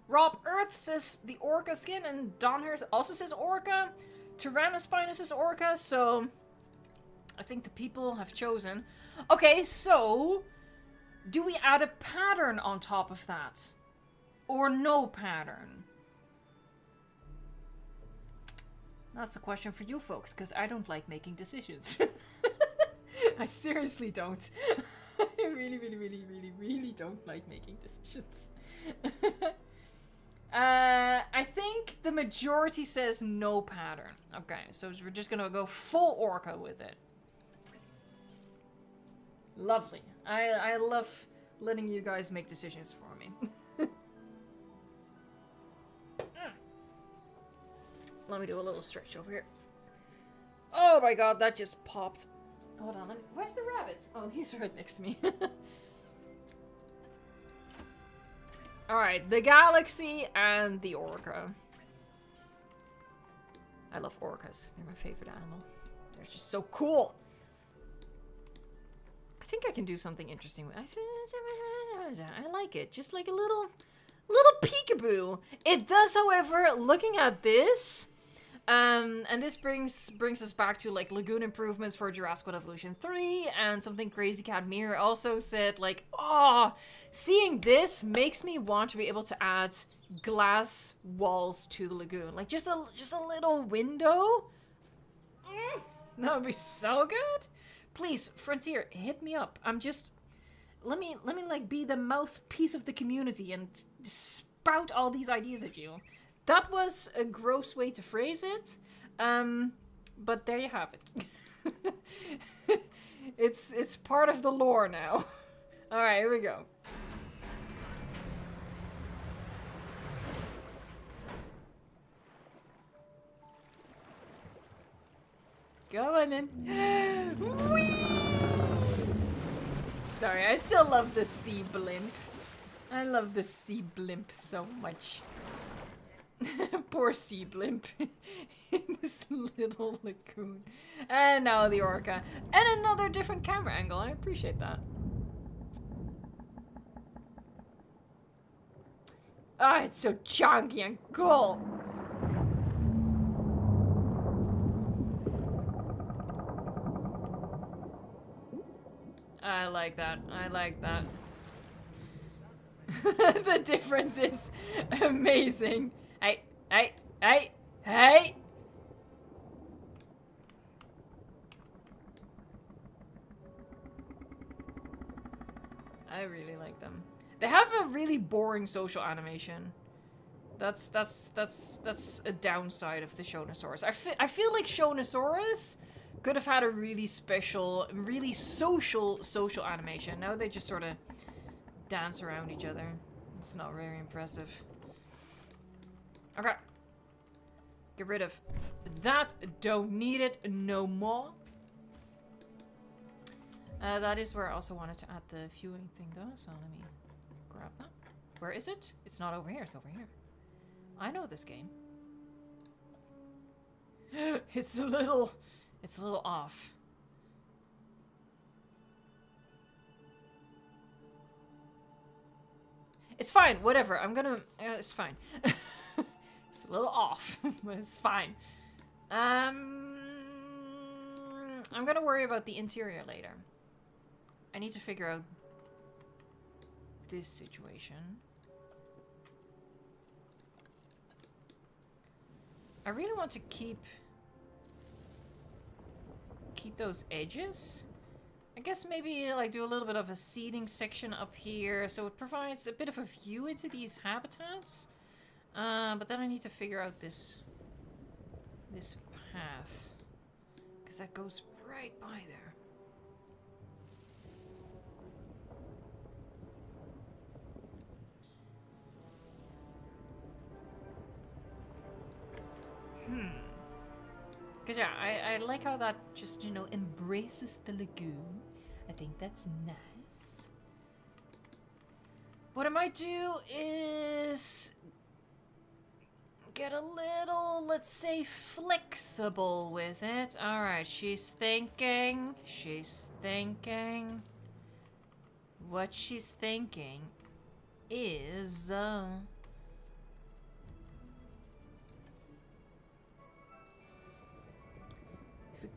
Rob Earth says the orca skin, and Don Harris also says orca. Tyrannospinus is orca, so I think the people have chosen. Okay, so do we add a pattern on top of that? Or no pattern? That's a question for you folks, because I don't like making decisions. I seriously don't. I really don't like making decisions. I think the majority says no pattern. Okay, so we're just gonna go full orca with it. Lovely. I love letting you guys make decisions for me. Let me do a little stretch over here. Oh my god, that just popped. Hold on, where's the rabbit? Oh, he's right next to me. Alright, the galaxy and the orca. I love orcas. They're my favorite animal. They're just so cool. I think I can do something interesting with it. I like it. Just like a little peekaboo. It does, however, looking at this, and this brings us back to like Lagoon improvements for Jurassic World Evolution 3, and something Crazy Cat Mirror also said, like, oh, seeing this makes me want to be able to add glass walls to the lagoon, like just a little window. That would be so good. Please, Frontier, hit me up. I'm just let me like be the mouthpiece of the community and spout all these ideas at you. That was a gross way to phrase it, but there you have it. It's part of the lore now. All right, here we go. Go on then. Whee! Sorry, I still love the sea blimp. I love the sea blimp so much. Poor sea blimp in this little lagoon. And now the orca. And another different camera angle. I appreciate that. Ah, oh, it's so chunky and cool. I like that. I like that. The difference is amazing. Hey, hey, hey, hey! I really like them. They have a really boring social animation. That's a downside of the Shonisaurus. I feel like Shonisaurus could have had a really special, really social animation. Now they just sort of dance around each other. It's not very impressive. Okay. Get rid of that. Don't need it no more. That is where I also wanted to add the viewing thing though, so let me grab that. Where is it? It's not over here, it's over here. I know this game. It's a little off. It's fine, whatever. I'm gonna... it's fine. It's a little off, but it's fine. I'm gonna worry about the interior later. I need to figure out this situation. I really want to keep those edges. I guess maybe like do a little bit of a seating section up here so it provides a bit of a view into these habitats. But then I need to figure out this path, because that goes right by there. Because yeah, I like how that just, you know, embraces the lagoon. I think that's nice. What I might do is get a little, let's say, flexible with it. Alright, she's thinking. What she's thinking is,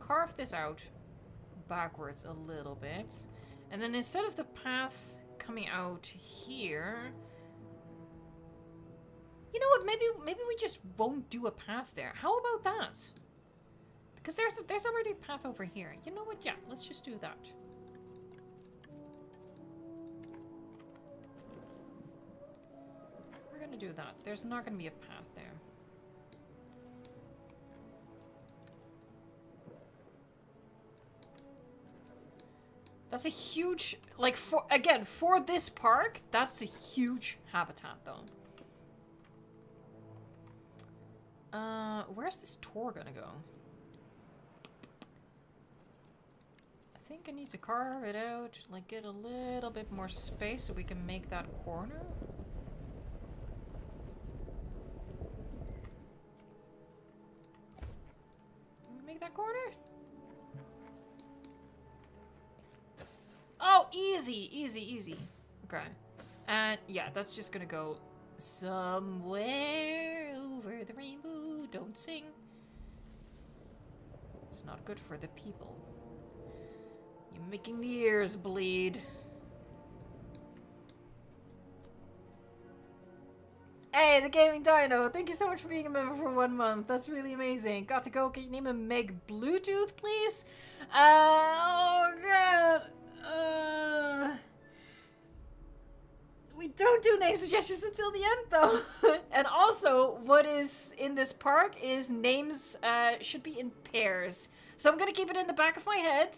carve this out backwards a little bit. And then instead of the path coming out here... You know what, maybe we just won't do a path there. How about that? Because there's already a path over here. You know what, yeah, let's just do that. We're gonna do that. There's not gonna be a path there. That's a huge, like, for this park, that's a huge habitat, though. Where's this tour gonna go? I think I need to carve it out, like, get a little bit more space so we can make that corner. Can we make that corner? Oh, easy, easy, easy. Okay. And yeah, that's just gonna go somewhere over the rainbow. Don't sing. It's not good for the people. You're making the ears bleed. Hey, the Gaming Dino, thank you so much for being a member for 1 month. That's really amazing. Got to go. Can you name him Meg Bluetooth, please? Oh, God. We don't do name suggestions until the end, though. And also, what is in this park is names should be in pairs. So I'm going to keep it in the back of my head.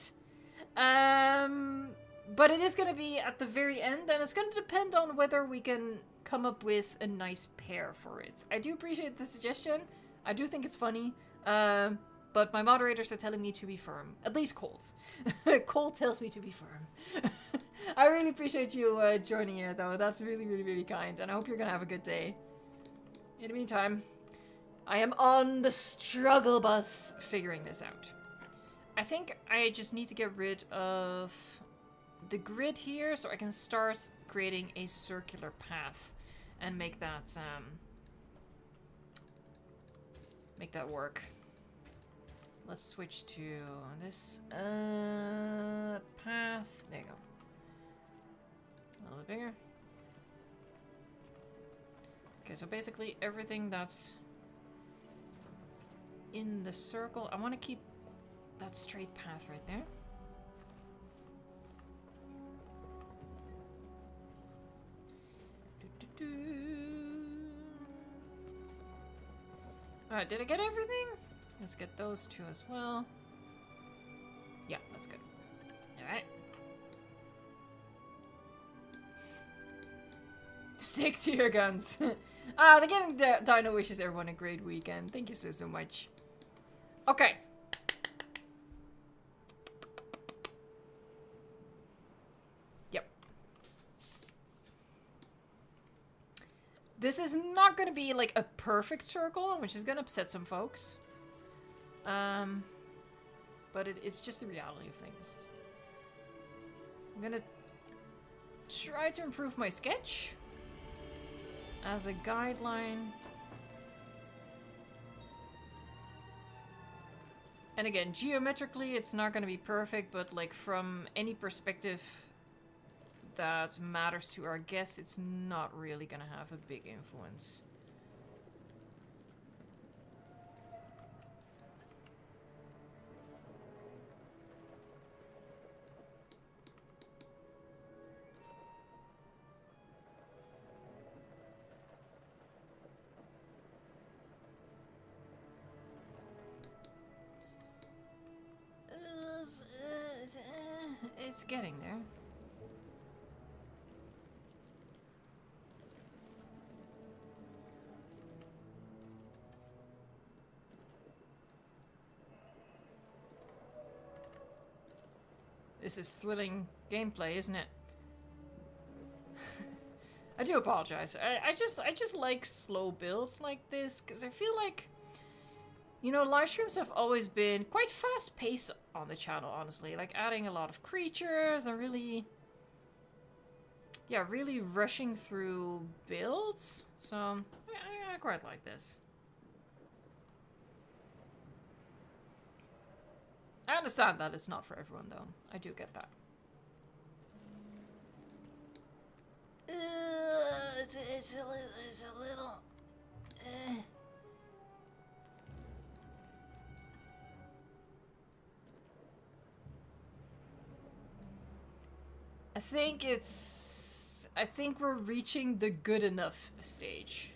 But it is going to be at the very end, and it's going to depend on whether we can come up with a nice pair for it. I do appreciate the suggestion. I do think it's funny. But my moderators are telling me to be firm. At least Colt. Colt tells me to be firm. I really appreciate you joining here, though. That's really, really, really kind. And I hope you're going to have a good day. In the meantime, I am on the struggle bus figuring this out. I think I just need to get rid of the grid here so I can start creating a circular path and make that work. Let's switch to this path. There you go. A little bit bigger. Okay, so basically everything that's in the circle, I want to keep that straight path right there. Alright, did I get everything? Let's get those two as well. Yeah, that's good. Alright. Stick to your guns. The Gaming Dino wishes everyone a great weekend. Thank you so much. Okay. Yep. This is not going to be like a perfect circle, which is going to upset some folks. But it's just the reality of things. I'm gonna try to improve my sketch as a guideline. And again, geometrically it's not gonna be perfect, but like from any perspective that matters to our guests, it's not really gonna have a big influence. It's getting there. This is thrilling gameplay, isn't it? I do apologize. I just like slow builds like this because I feel like, you know, live streams have always been quite fast-paced on the channel, honestly. Like, adding a lot of creatures and really... yeah, really rushing through builds. So, I quite like this. I understand that it's not for everyone, though. I do get that. It's a little... I think we're reaching the good enough stage.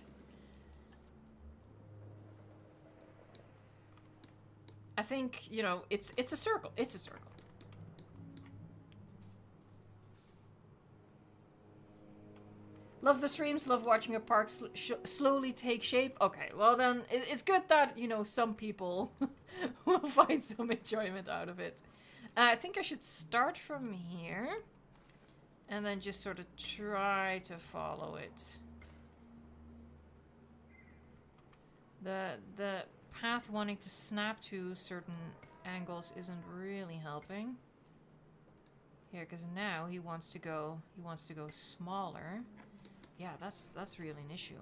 I think, you know, it's a circle. It's a circle. Love the streams, love watching a park slowly take shape. Okay, well then, it's good that, you know, some people will find some enjoyment out of it. I think I should start from here. And then just sort of try to follow it. The path wanting to snap to certain angles isn't really helping. Here, because now he wants to go smaller. Yeah, that's really an issue.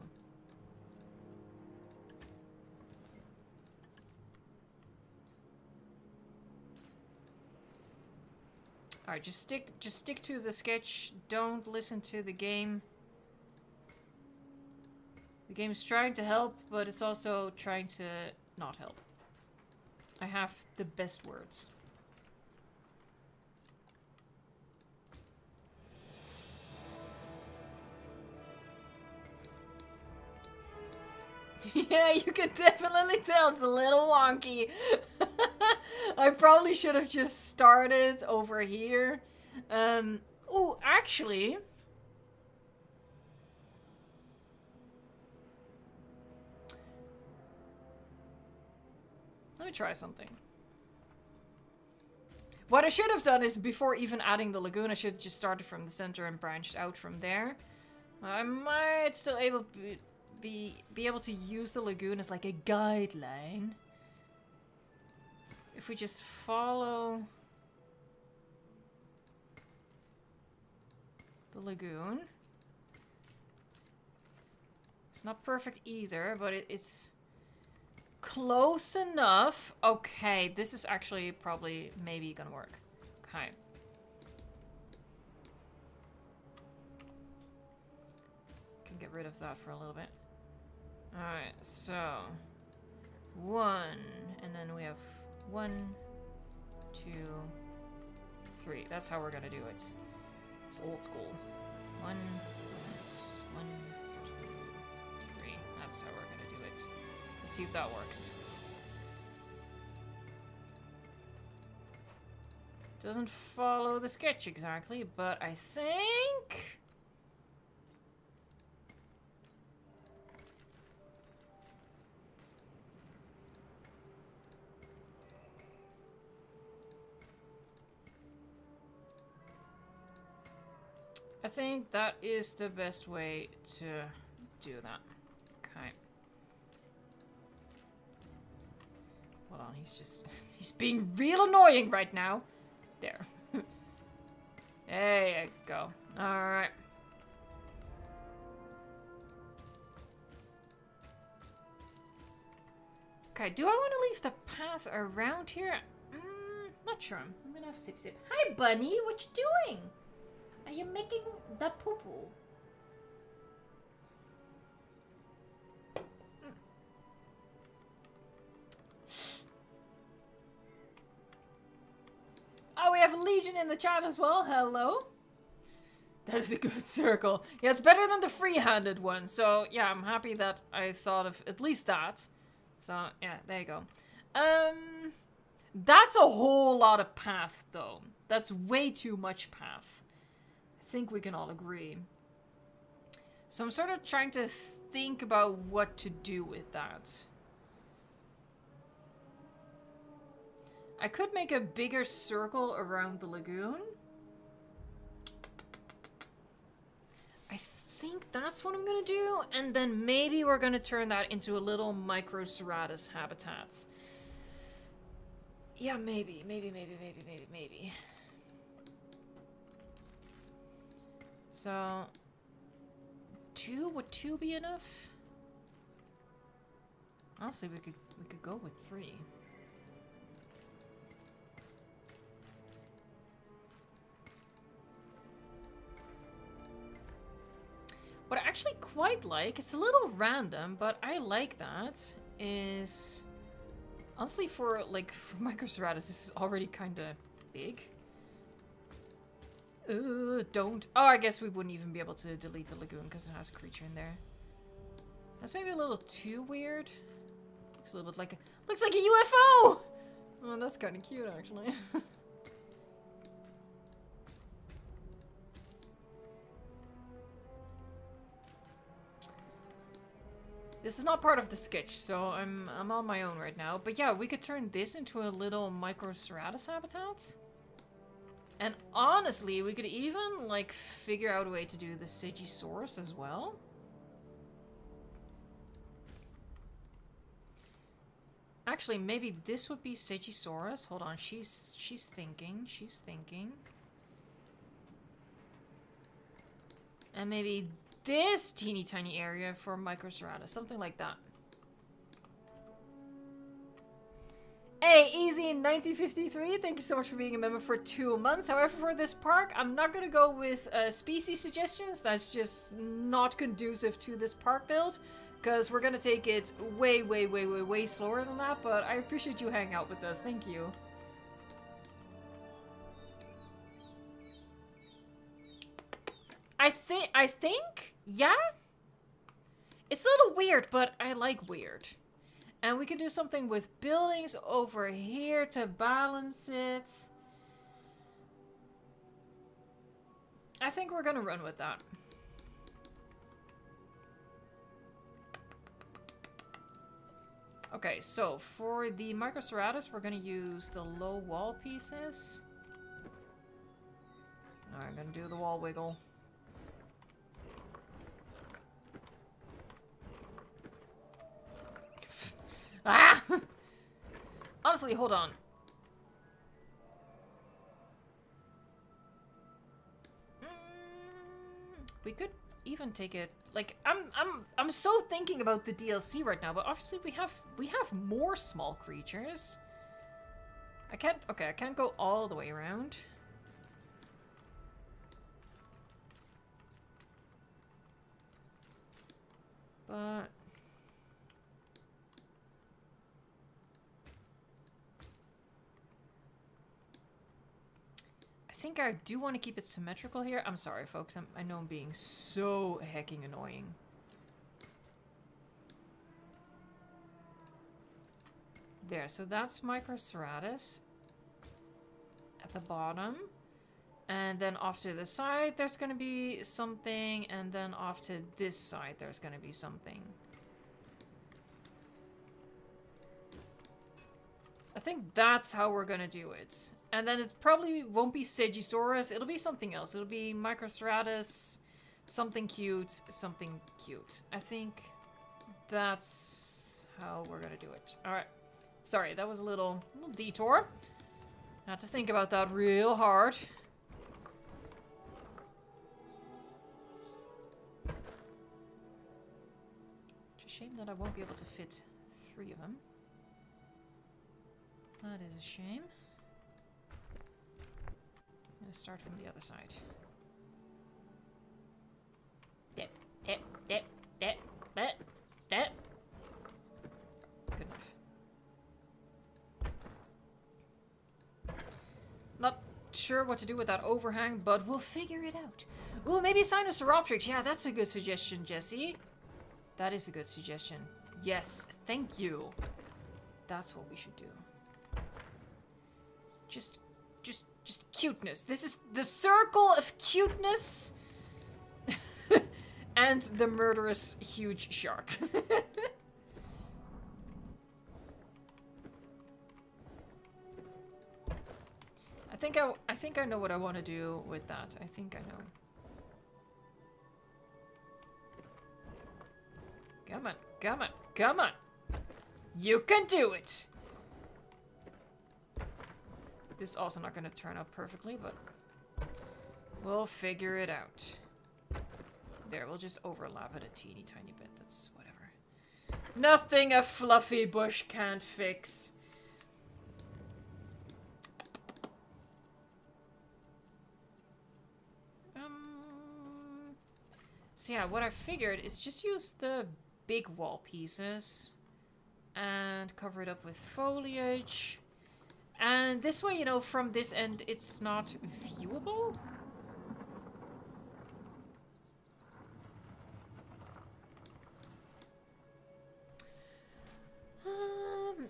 Alright, just stick to the sketch. Don't listen to the game. The game's trying to help, but it's also trying to not help. I have the best words. Yeah, you can definitely tell it's a little wonky. I probably should have just started over here. Oh, actually... Let me try something. What I should have done is, before even adding the lagoon, I should have just started from the center and branched out from there. I might still be able to use the lagoon as like a guideline. If we just follow the lagoon. It's not perfect either, but it's close enough. Okay, this is actually probably maybe gonna work. Okay. Can get rid of that for a little bit. Alright, so 1, and then we have 1, 2, 3. That's how we're gonna do it. It's old school. 1, 2, 3. That's how we're gonna do it. Let's see if that works. Doesn't follow the sketch exactly, but I think... I think that is the best way to do that. Okay. Hold on, he's being real annoying right now. There. There you go. Alright. Okay, do I want to leave the path around here? Not sure. I'm gonna have a sip. Hi, Bunny. What you doing? Are you making the poo-poo? Oh, we have a Legion in the chat as well. Hello. That is a good circle. Yeah, it's better than the free-handed one. So, yeah, I'm happy that I thought of at least that. So, yeah, there you go. That's a whole lot of path, though. That's way too much path. I think we can all agree. So I'm sort of trying to think about what to do with that. I could make a bigger circle around the lagoon. I think that's what I'm gonna do. And then maybe we're gonna turn that into a little Microceratus habitat. Yeah, maybe. So, 2, would 2 be enough? Honestly, we could go with 3. What I actually quite like, it's a little random, but I like that, is... Honestly, for Microceratus, this is already kind of big. Don't. Oh, I guess we wouldn't even be able to delete the Lagoon because it has a creature in there. That's maybe a little too weird. Looks a little bit like a... Looks like a UFO! Oh, that's kind of cute, actually. This is not part of the sketch, so I'm on my own right now. But yeah, we could turn this into a little Microceratus habitat. And honestly, we could even, like, figure out a way to do the Sinosauropteryx as well. Actually, maybe this would be Sinosauropteryx. Hold on, she's thinking. She's thinking. And maybe this teeny tiny area for Microceratus. Something like that. Hey, Easy in 1953, thank you so much for being a member for 2 months. However, for this park, I'm not going to go with species suggestions. That's just not conducive to this park build, because we're going to take it way, way, way, way, way slower than that, but I appreciate you hanging out with us. Thank you. I think, yeah? It's a little weird, but I like weird. And we can do something with buildings over here to balance it. I think we're gonna run with that. Okay, so for the Microceratus, we're gonna use the low wall pieces. Alright, I'm gonna do the wall wiggle. Ah! Honestly, hold on. We could even take it like I'm so thinking about the DLC right now, but obviously we have more small creatures. I can't go all the way around. But I think I do want to keep it symmetrical here. I'm sorry, folks. I know I'm being so hecking annoying. There, so that's Microceratus at the bottom. And then off to the side, there's going to be something. And then off to this side, there's going to be something. I think that's how we're going to do it. And then it probably won't be Sinosauropteryx. It'll be something else. It'll be Microceratus, something cute, something cute. I think that's how we're going to do it. All right. Sorry, that was a little detour. I had to think about that real hard. It's a shame that I won't be able to fit 3 of them. That is a shame. I'm gonna start from the other side. Dip. Good enough. Not sure what to do with that overhang, but we'll figure it out. Ooh, maybe Sinosauropteryx. Yeah, that's a good suggestion, Jesse. That is a good suggestion. Yes, thank you. That's what we should do. Just cuteness. This is the circle of cuteness and the murderous huge shark. I think I know what I want to do with that. I think I know. Come on, come on, come on. You can do it. This is also not going to turn out perfectly, but we'll figure it out. There, we'll just overlap it a teeny tiny bit. That's whatever. Nothing a fluffy bush can't fix. So yeah, what I figured is just use the big wall pieces and cover it up with foliage. And this way, you know, from this end, it's not viewable.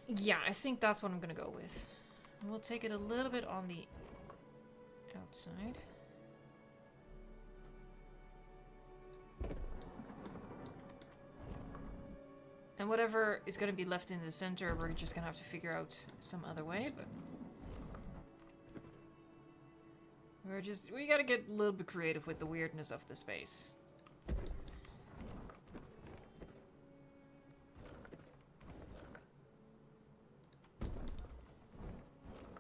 Yeah, I think that's what I'm gonna go with. We'll take it a little bit on the outside. And whatever is going to be left in the center, we're just going to have to figure out some other way, but... we got to get a little bit creative with the weirdness of the space.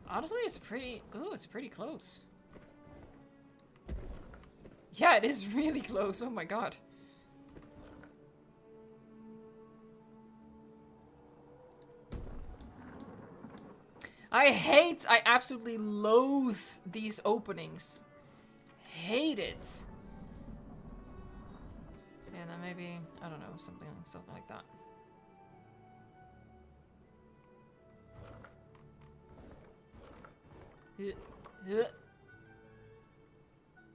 Honestly, it's pretty... Ooh, it's pretty close. Yeah, it is really close. Oh my god. I absolutely loathe these openings. Hate it. Yeah, then maybe, I don't know, something like that.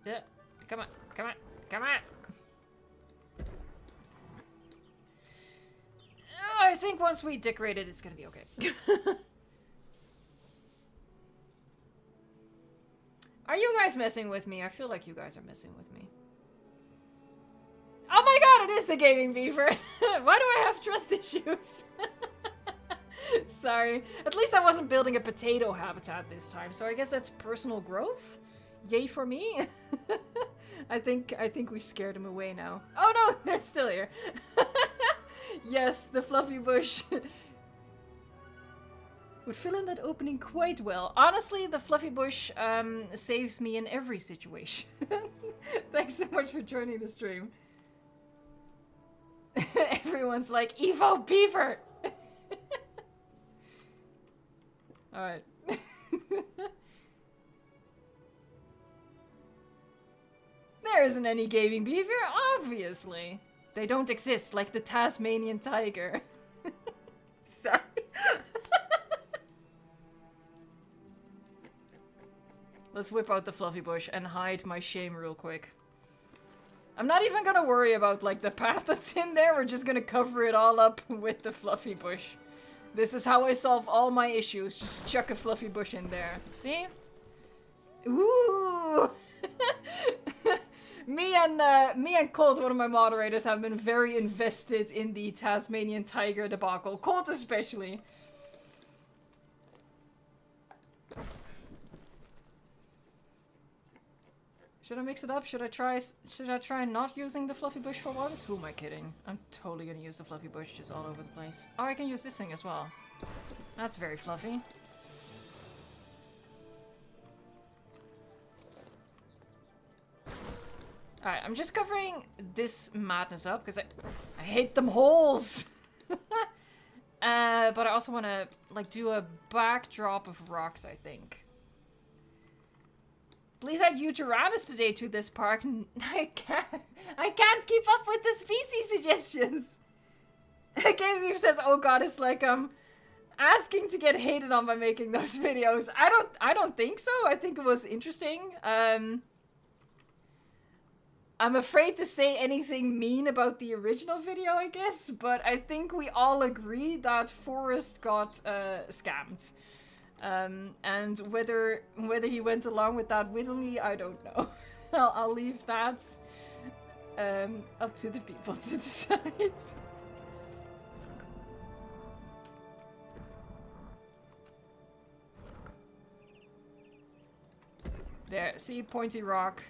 Yeah, come on, come on, come on. I think once we decorate it, it's gonna be okay. Are you guys messing with me? I feel like you guys are messing with me. Oh my god, it is the gaming beaver! Why do I have trust issues? Sorry. At least I wasn't building a potato habitat this time, so I guess that's personal growth? Yay for me? I think we've scared him away now. Oh no, they're still here. Yes, the fluffy bush would fill in that opening quite well. Honestly, the fluffy bush saves me in every situation. Thanks so much for joining the stream. Everyone's like, Evo Beaver! Alright. There isn't any gaming beaver, obviously. They don't exist like the Tasmanian tiger. Sorry. Let's whip out the fluffy bush and hide my shame real quick. I'm not even gonna worry about like the path that's in there. We're just gonna cover it all up with the fluffy bush. This is how I solve all my issues. Just chuck a fluffy bush in there. See? Ooh! Me and Colt, one of my moderators, have been very invested in the Tasmanian tiger debacle. Colt especially. Should I mix it up? Should I try not using the fluffy bush for once? Who am I kidding? I'm totally gonna use the fluffy bush just all over the place. Oh, I can use this thing as well. That's very fluffy. Alright, I'm just covering this madness up because I hate them holes! But I also want to like do a backdrop of rocks, I think. Please add Jurassic today to this park. I can't keep up with the species suggestions. Game Beef says, oh god, it's like asking to get hated on by making those videos. I don't think so. I think it was interesting. I'm afraid to say anything mean about the original video, I guess, but I think we all agree that Forrest got scammed. And whether he went along with that willingly, I don't know. I'll leave that up to the people to decide. There, see, pointy rock.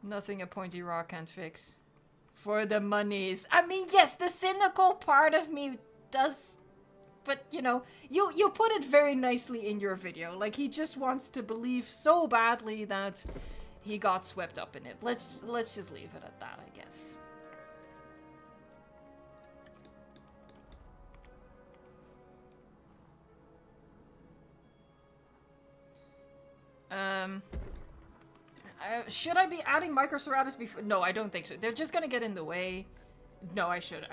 Nothing a pointy rock can't fix. For the monies. I mean, yes, the cynical part of me does... But, you know, you put it very nicely in your video. Like, he just wants to believe so badly that he got swept up in it. Let's just leave it at that, I guess. Should I be adding Microceratus before? No, I don't think so. They're just gonna get in the way. No, I shouldn't.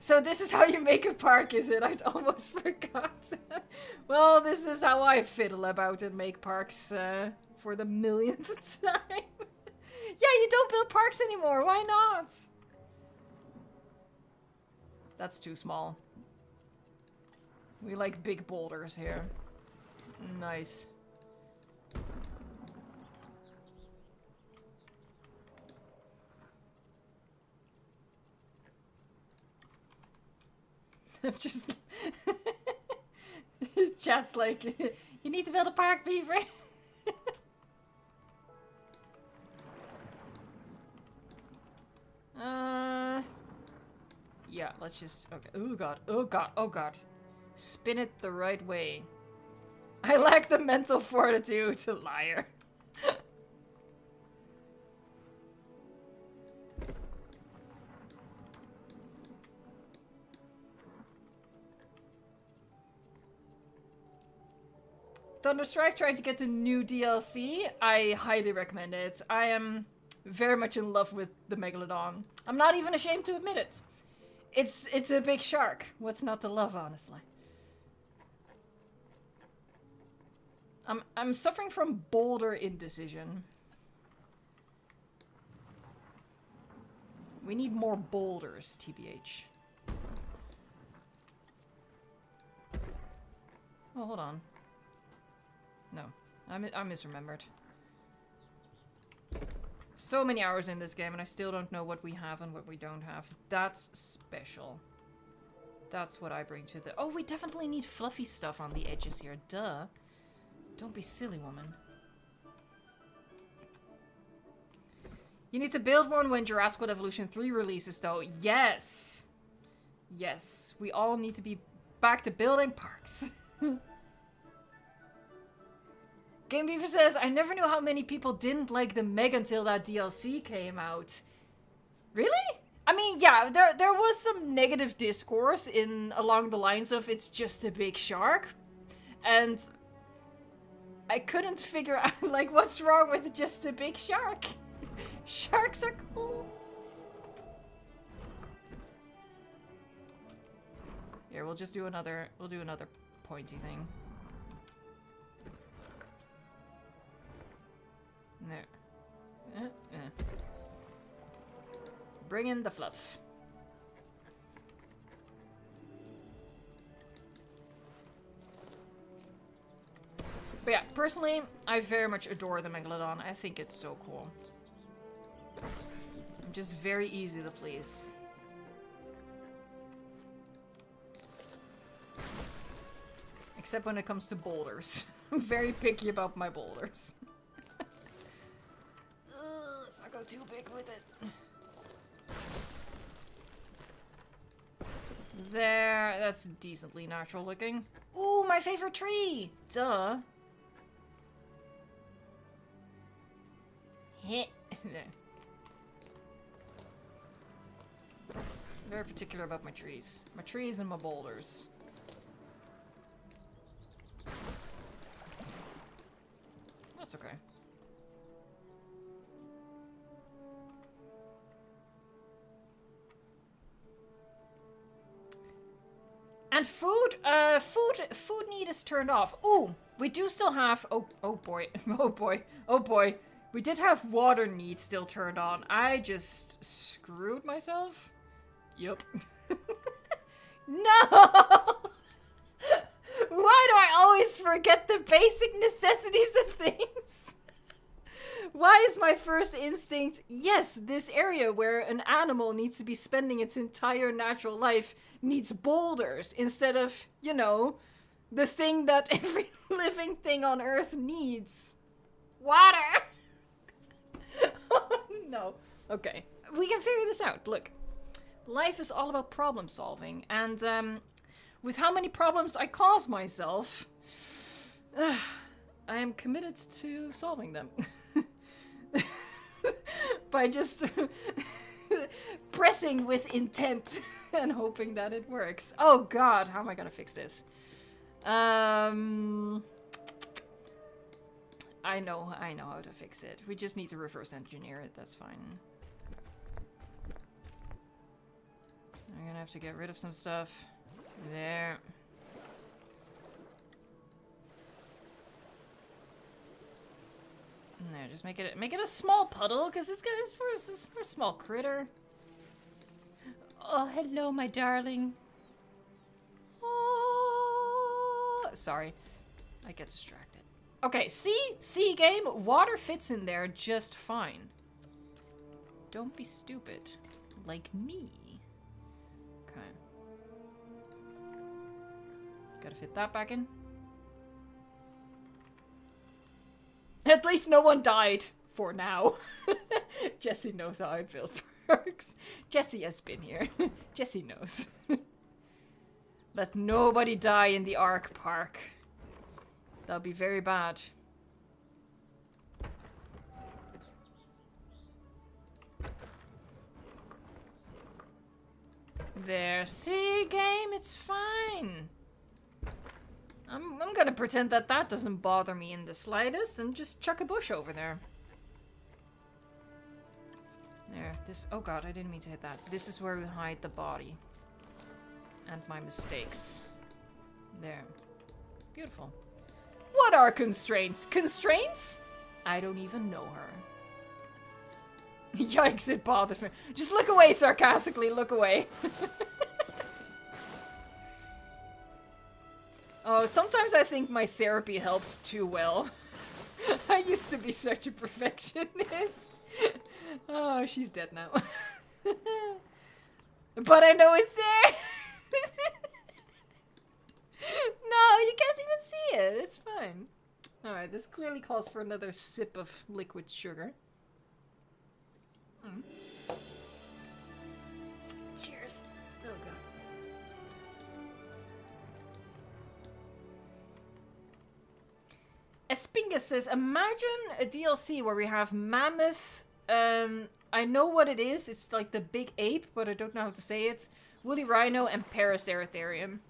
So this is how you make a park, is it? I'd almost forgot. Well, this is how I fiddle about and make parks for the millionth time. Yeah, you don't build parks anymore. Why not? That's too small. We like big boulders here. Nice. I'm just... Chat's like, you need to build a park, Beaver. Yeah, let's just... Okay. Oh god, oh god, oh god. Spin it the right way. I lack the mental fortitude, liar. Thunderstrike tried to get a new DLC. I highly recommend it. I am very much in love with the Megalodon. I'm not even ashamed to admit it. It's a big shark. What's not to love, honestly? I'm suffering from boulder indecision. We need more boulders, TBH. Oh, hold on. No, I misremembered. So many hours in this game and I still don't know what we have and what we don't have. That's special. That's what I bring to the... Oh, we definitely need fluffy stuff on the edges here. Duh. Don't be silly, woman. You need to build one when Jurassic World Evolution 3 releases, though. Yes! Yes. We all need to be back to building parks. Game Beaver says, I never knew how many people didn't like the Meg until that DLC came out. Really? I mean, yeah, there was some negative discourse along the lines of it's just a big shark. And I couldn't figure out, like, what's wrong with just a big shark? Sharks are cool. Here, we'll do another pointy thing. There. Bring in the fluff. But yeah, personally, I very much adore the Megalodon. I think it's so cool. I'm just very easy to please. Except when it comes to boulders. I'm very picky about my boulders. Let's not go too big with it. There, that's decently natural looking. Ooh, my favorite tree! Duh. There. Very particular about my trees. My trees and my boulders. That's okay. And food need is turned off. Ooh, we do still have, oh boy, oh boy, oh boy. We did have water need still turned on. I just screwed myself. Yup. No! Why do I always forget the basic necessities of things? Why is my first instinct, yes, this area where an animal needs to be spending its entire natural life needs boulders instead of, you know, the thing that every living thing on Earth needs. Water! Oh, no. Okay. We can figure this out. Look. Life is all about problem solving. And with how many problems I cause myself, I am committed to solving them. By just pressing with intent and hoping that it works. Oh god, how am I gonna fix this? I know how to fix it. We just need to reverse engineer it, that's fine. I'm gonna have to get rid of some stuff. There. No, just make it a small puddle, because it's for a small critter. Oh, hello, my darling. Oh, sorry, I get distracted. Okay, see game, water fits in there just fine. Don't be stupid, like me. Okay. Gotta fit that back in. At least no one died for now. Jesse knows how I build perks. Jesse has been here. Jesse knows. Let nobody die in the Ark Park. That'll be very bad. There, see, game, it's fine. I'm gonna pretend that that doesn't bother me in the slightest and just chuck a bush over there. There, this, oh god, I didn't mean to hit that. This is where we hide the body. And my mistakes. There. Beautiful. What are constraints? Constraints? I don't even know her. Yikes, it bothers me. Just look away sarcastically, look away. Oh, sometimes I think my therapy helped too well. I used to be such a perfectionist. Oh, she's dead now. But I know it's there. No, you can't even see it. It's fine. Alright, this clearly calls for another sip of liquid sugar. Mm. Cheers. Oh god. Espingus says, imagine a DLC where we have mammoth, I know what it is, it's like the big ape, but I don't know how to say it. Woolly rhino and Paraceratherium.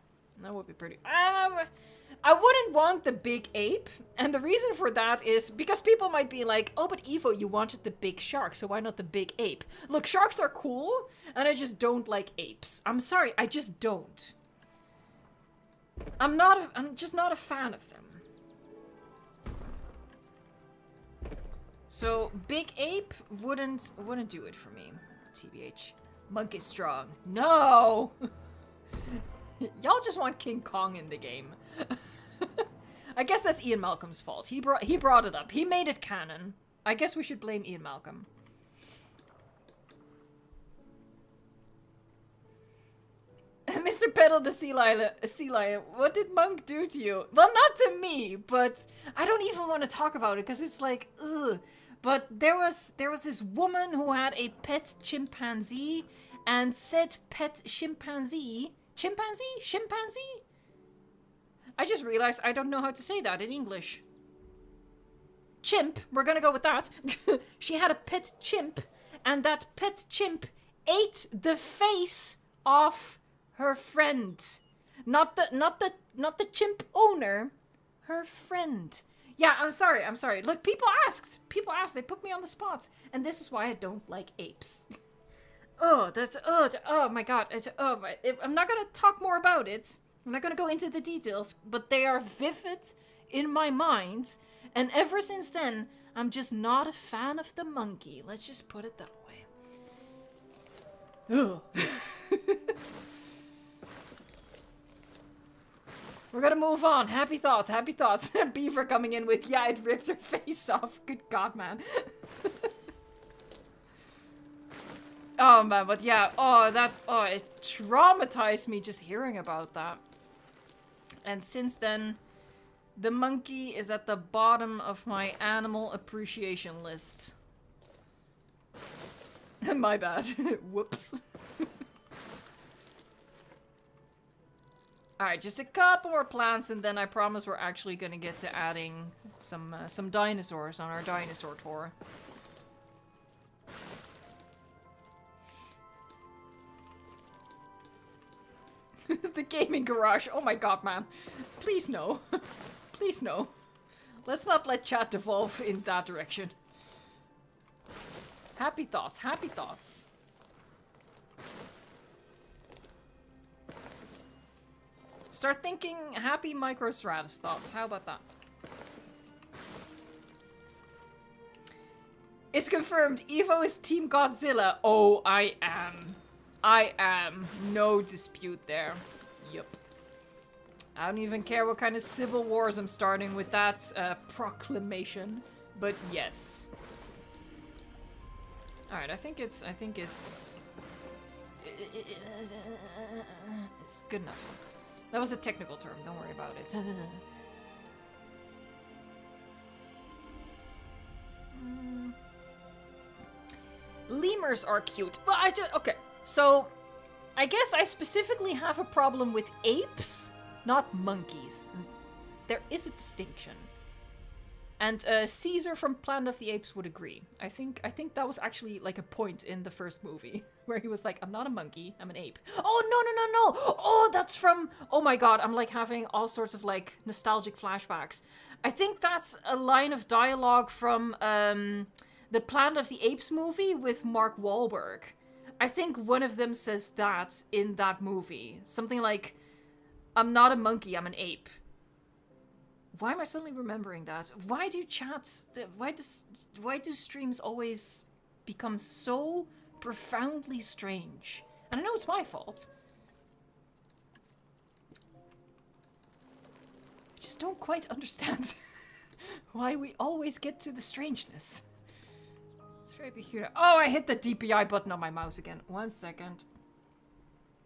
That would be pretty... I wouldn't want the big ape, and the reason for that is because people might be like, oh, but Evo, you wanted the big shark, so why not the big ape? Look, sharks are cool, and I just don't like apes. I'm sorry, I just don't. I'm just not a fan of them. So, big ape wouldn't do it for me. TBH. Monkey strong. No! Y'all just want King Kong in the game. I guess that's Ian Malcolm's fault. He brought it up. He made it canon. I guess we should blame Ian Malcolm. Mr. Petal the sea lion, what did Monk do to you? Well, not to me, but I don't even want to talk about it because it's like, ugh. But there was this woman who had a pet chimpanzee, and said pet chimpanzee. Chimpanzee? I just realized I don't know how to say that in English. Chimp, we're gonna go with that. She had a pet chimp, and that pet chimp ate the face off her friend. Not the chimp owner, her friend. Yeah, I'm sorry. Look, people asked, they put me on the spot, and this is why I don't like apes. Oh, oh my god, I'm not gonna talk more about it. I'm not gonna go into the details, but they are vivid in my mind, and ever since then, I'm just not a fan of the monkey. Let's just put it that way. Ugh. We're gonna move on. Happy thoughts. Beaver coming in with, yeah, it ripped her face off. Good god, man. Oh, man, but yeah. It traumatized me just hearing about that. And since then, the monkey is at the bottom of my animal appreciation list. My bad. Whoops. Alright, just a couple more plants, and then I promise we're actually gonna get to adding some dinosaurs on our dinosaur tour. The gaming garage. Oh my god, man. Please no. Please no. Let's not let chat devolve in that direction. Happy thoughts, happy thoughts. Start thinking happy Microceratus thoughts. How about that? It's confirmed. Evo is Team Godzilla. Oh, I am. I am. No dispute there. Yup. I don't even care what kind of civil wars I'm starting with that proclamation. But yes. Alright, I think it's good enough. That was a technical term, don't worry about it. Lemurs are cute. Well, okay, so I guess I specifically have a problem with apes, not monkeys. There is a distinction. And Caesar from Planet of the Apes would agree. I think that was actually like a point in the first movie where he was like, I'm not a monkey, I'm an ape. Oh, no. Oh, that's from... Oh my god, I'm like having all sorts of like nostalgic flashbacks. I think that's a line of dialogue from the Planet of the Apes movie with Mark Wahlberg. I think one of them says that in that movie. Something like, I'm not a monkey, I'm an ape. Why am I suddenly remembering that? Why do chats... Why do streams always become so profoundly strange? And I know it's my fault. I just don't quite understand why we always get to the strangeness. It's very peculiar. Oh, I hit the DPI button on my mouse again. 1 second.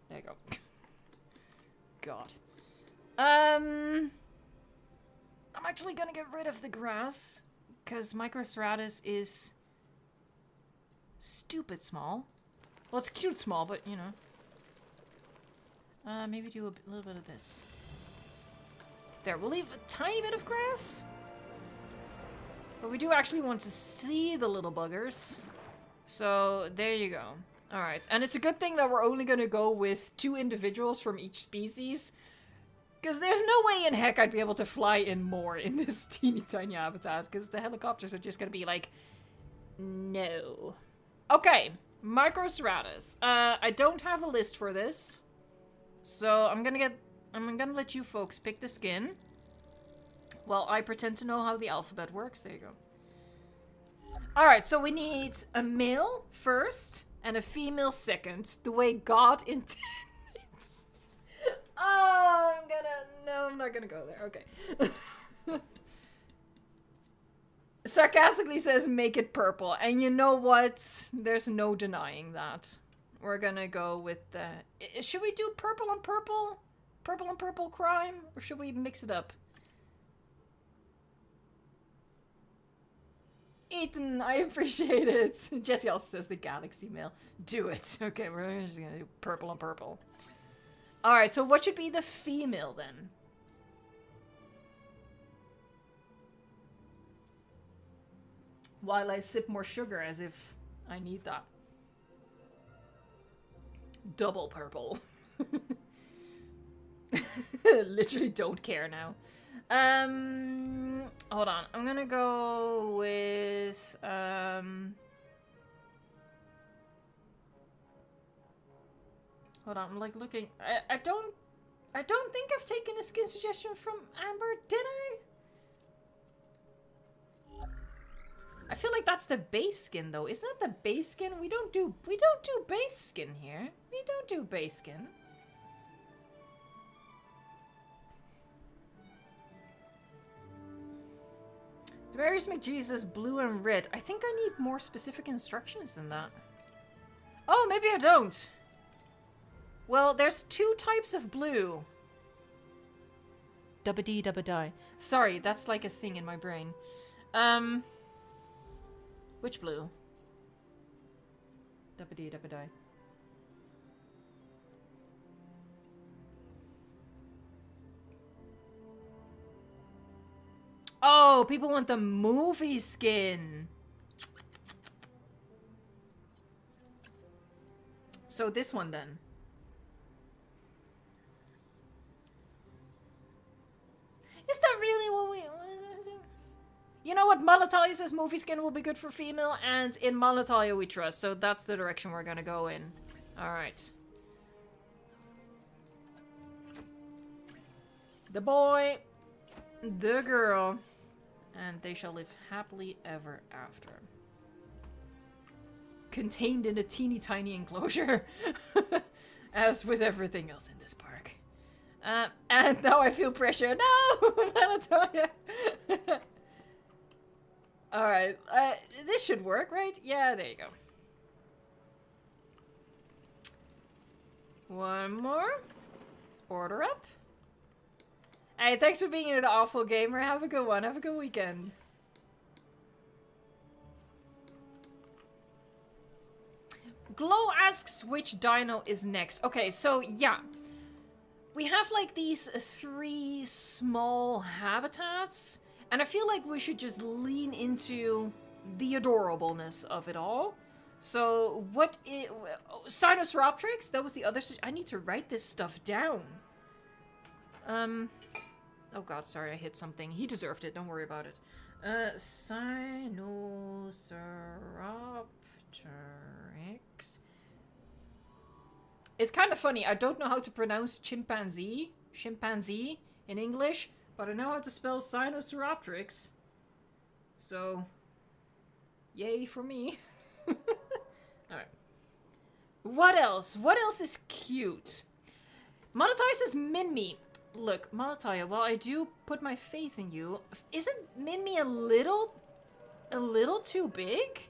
There you go. God. I'm actually gonna get rid of the grass, because Microceratus is stupid small. Well, it's cute small, but, you know. Maybe do a little bit of this. There, we'll leave a tiny bit of grass. But we do actually want to see the little buggers. So, there you go. Alright, and it's a good thing that we're only gonna go with 2 individuals from each species. Because there's no way in heck I'd be able to fly in more in this teeny tiny habitat. Because the helicopters are just going to be like, no. Okay, Microceratus. I don't have a list for this. So I'm gonna let you folks pick the skin. Well, I pretend to know how the alphabet works. There you go. Alright, so we need a male first and a female second. The way God intended. Oh, no, I'm not gonna go there. Okay. Sarcastically says, make it purple. And you know what? There's no denying that. We're gonna go with the... Should we do purple on purple? Purple on purple crime? Or should we mix it up? Ethan, I appreciate it. Jesse also says the galaxy mail. Do it. Okay, we're just gonna do purple on purple. Alright, so what should be the female then? While I sip more sugar as if I need that. Double purple. Literally don't care now. Hold on. I'm gonna go with, hold on, I'm like looking. I don't think I've taken a skin suggestion from Amber, did I? I feel like that's the base skin though. Isn't that the base skin? We don't do base skin here. We don't do base skin. The berries make Jesus blue and red. I think I need more specific instructions than that. Oh, maybe I don't. Well, there's 2 types of blue. Dubba-dee, dubba-die. Sorry, that's like a thing in my brain. Which blue? Dubba-dee, dubba-die. Oh, people want the movie skin. So this one then. Is that really what we... You know what? Malataia says movie skin will be good for female, and in Malataia we trust, so that's the direction we're gonna go in. Alright. The boy, the girl, and they shall live happily ever after. Contained in a teeny tiny enclosure. As with everything else in this park. And now I feel pressure. No! Manatoya! Alright, this should work, right? Yeah, there you go. One more. Order up. Hey, thanks for being here, the awful gamer. Have a good one. Have a good weekend. Glow asks which dino is next. Okay, so yeah. We have like these 3 small habitats. And I feel like we should just lean into the adorableness of it all. So what is... Sinosauropteryx? That was the other... I need to write this stuff down. Oh god, sorry, I hit something. He deserved it, don't worry about it. Sinosauropteryx. It's kind of funny, I don't know how to pronounce chimpanzee in English, but I know how to spell Sinosauropteryx. So, yay for me. Alright. What else? What else is cute? Monotai says Minmi. Look, Monotai, while I do put my faith in you, isn't Minmi a little too big?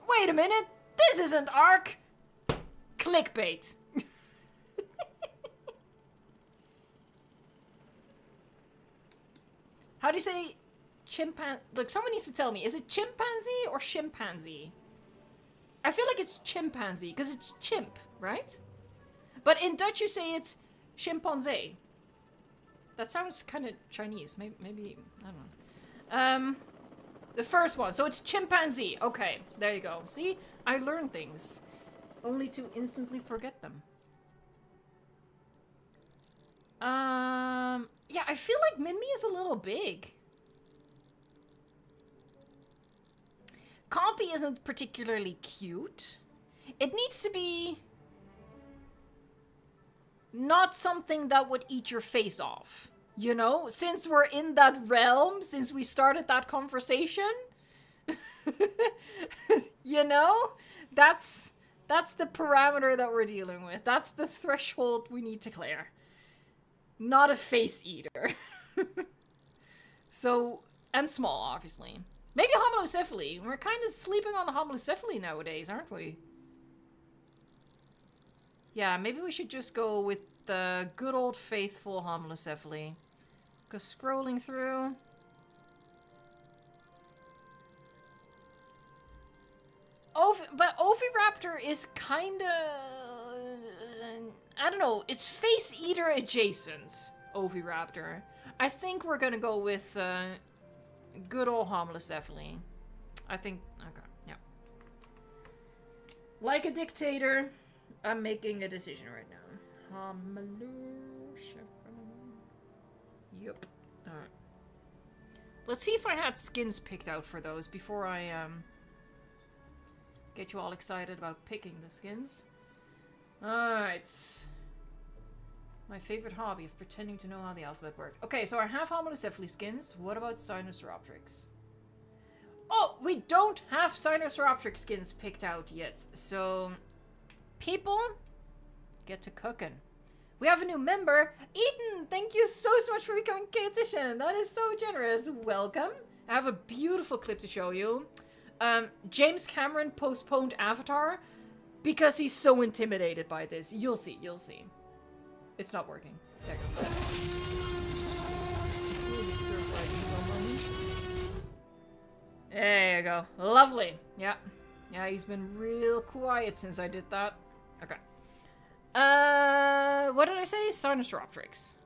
Wait a minute! This isn't Ark! Clickbait. How do you say chimpanzee? Look, someone needs to tell me. Is it chimpanzee or chimpanzee? I feel like it's chimpanzee, because it's chimp, right? But in Dutch you say it's chimpanzee. That sounds kind of Chinese. Maybe, I don't know. The first one. So it's chimpanzee. Okay, there you go. See? I learn things. Only to instantly forget them. Yeah, I feel like Minmi is a little big. Compy isn't particularly cute. It needs to be not something that would eat your face off. You know? Since we're in that realm, since we started that conversation. You know? That's the parameter that we're dealing with. That's the threshold we need to clear. Not a face eater. So, and small, obviously. Maybe homalocephaly. We're kind of sleeping on the homalocephaly nowadays, aren't we? Yeah, maybe we should just go with the good old faithful homalocephaly. Because scrolling through... But Oviraptor is kind of... I don't know. It's face eater adjacent, Oviraptor. I think we're going to go with good old homalocephaly. I think... Okay, yeah. Like a dictator, I'm making a decision right now. Homalocephaly. Yep. Alright. Let's see if I had skins picked out for those before I get you all excited about picking the skins. Alright. My favorite hobby of pretending to know how the alphabet works. Okay, so I have homalocephaly skins. What about Sinosauropteryx? Oh, we don't have Sinosauropteryx skins picked out yet. So, people, get to cooking. We have a new member. Eden, thank you so much for becoming K-Edition. That is so generous. Welcome. I have a beautiful clip to show you. James Cameron postponed Avatar because he's so intimidated by this. You'll see, you'll see. It's not working. There you go. There you go. Lovely. Yeah. Yeah, he's been real quiet since I did that. Okay. What did I say? Sinosauropteryx.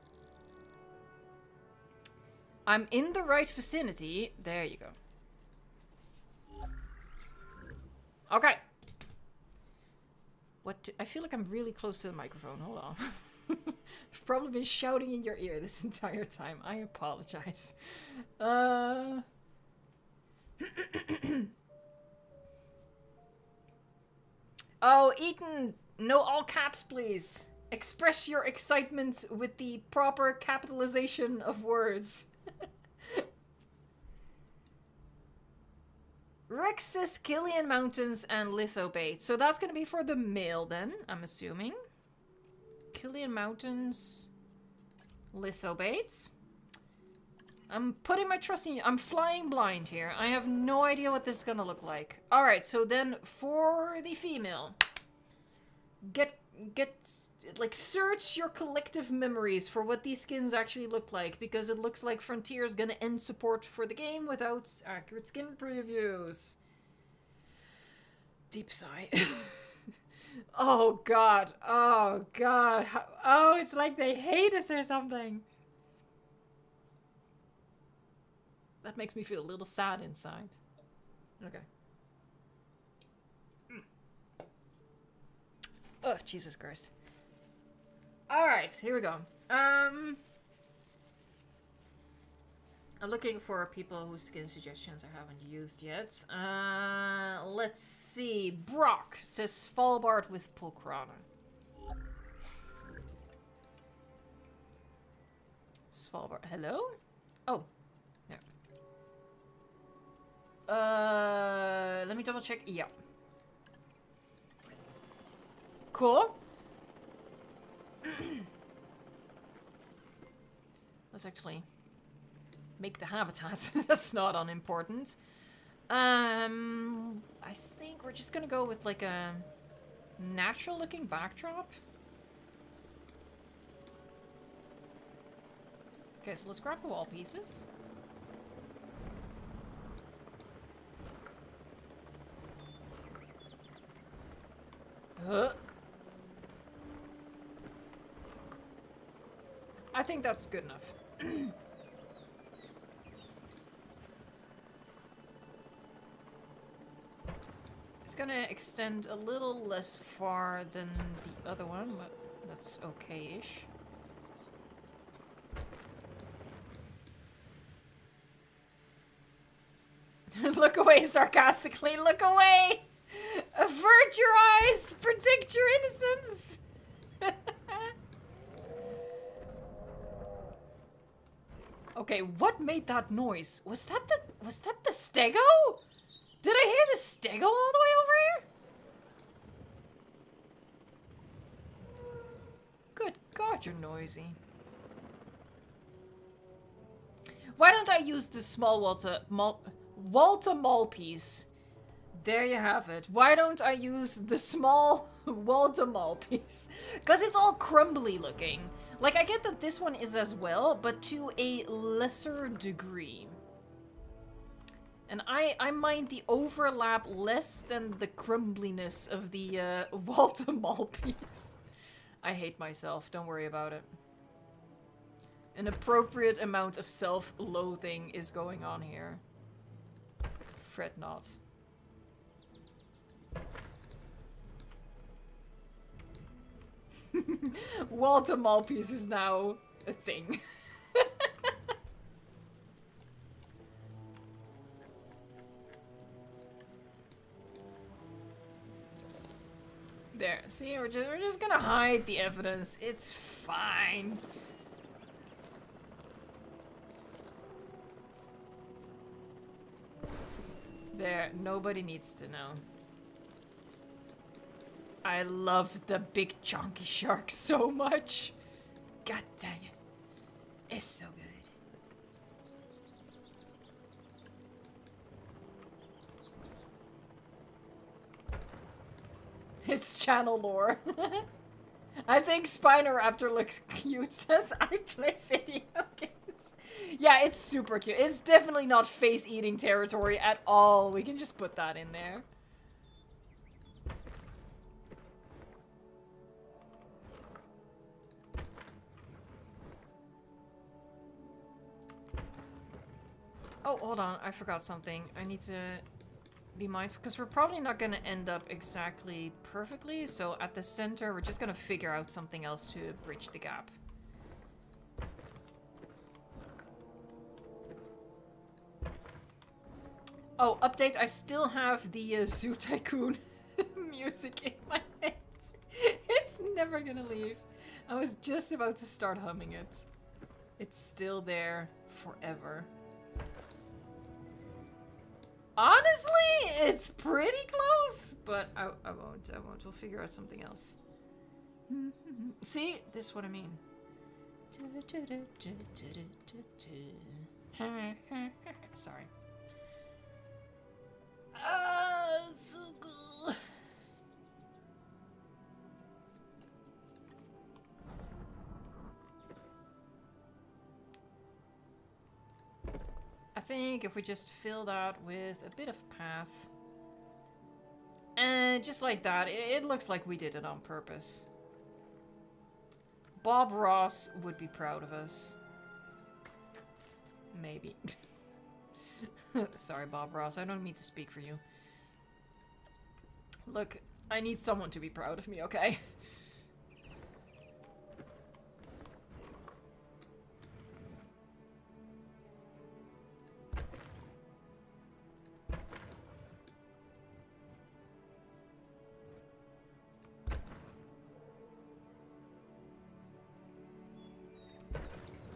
I'm in the right vicinity. There you go. Okay. I feel like I'm really close to the microphone. Hold on. I've probably been shouting in your ear this entire time. I apologize. Oh, Ethan, no all caps, please. Express your excitement with the proper capitalization of words. Rex says Killian Mountains and Lithobate. So that's going to be for the male then, I'm assuming. Killian Mountains, Lithobates. I'm putting my trust in you. I'm flying blind here. I have no idea what this is going to look like. Alright, so then for the female. Like, search your collective memories for what these skins actually look like, because it looks like Frontier is gonna end support for the game without accurate skin previews. Deep sigh. Oh god. Oh god. Oh, it's like they hate us or something. That makes me feel a little sad inside. Okay. Oh, Jesus Christ. Alright, here we go. I'm looking for people whose skin suggestions I haven't used yet. Let's see. Brock says Svalbard with Pulkrana. Svalbard. Hello? Oh. No. Let me double check. Yeah. Cool. Let's actually make the habitat. That's not unimportant. I think we're just gonna go with like a natural looking backdrop. Okay, so let's grab the wall pieces. I think that's good enough. It's gonna extend a little less far than the other one, but that's okay-ish. Look away sarcastically, look away! Avert your eyes! Protect your innocence! Okay, what made that noise? Was that the stego? Did I hear the stego all the way over here? Good God, you're noisy. Why don't I use the small Walter Maltese? There you have it. Why don't I use the small Walter Maltese? Because it's all crumbly looking. Like, I get that this one is as well, but to a lesser degree. And I mind the overlap less than the crumbliness of the Walter Maltese. I hate myself, don't worry about it. An appropriate amount of self-loathing is going on here. Fret not. Walter Maltese is now a thing. There, see, we're just gonna hide the evidence. It's fine. There, nobody needs to know. I love the big chunky shark so much. God dang it. It's so good. It's channel lore. I think Spinoraptor looks cute, says I play video games. Yeah, it's super cute. It's definitely not face-eating territory at all. We can just put that in there. Oh, hold on. I forgot something. I need to be mindful, because we're probably not going to end up exactly perfectly, so at the center, we're just going to figure out something else to bridge the gap. Oh, update, I still have the Zoo Tycoon music in my head. It's never gonna leave. I was just about to start humming it. It's still there forever. Honestly, it's pretty close, but I won't. We'll figure out something else. See? This is what I mean. Sorry. So cool. I think if we just fill that with a bit of path, and just like that, it looks like we did it on purpose. Bob Ross would be proud of us. Maybe. Sorry, Bob Ross, I don't mean to speak for you. Look, I need someone to be proud of me, okay?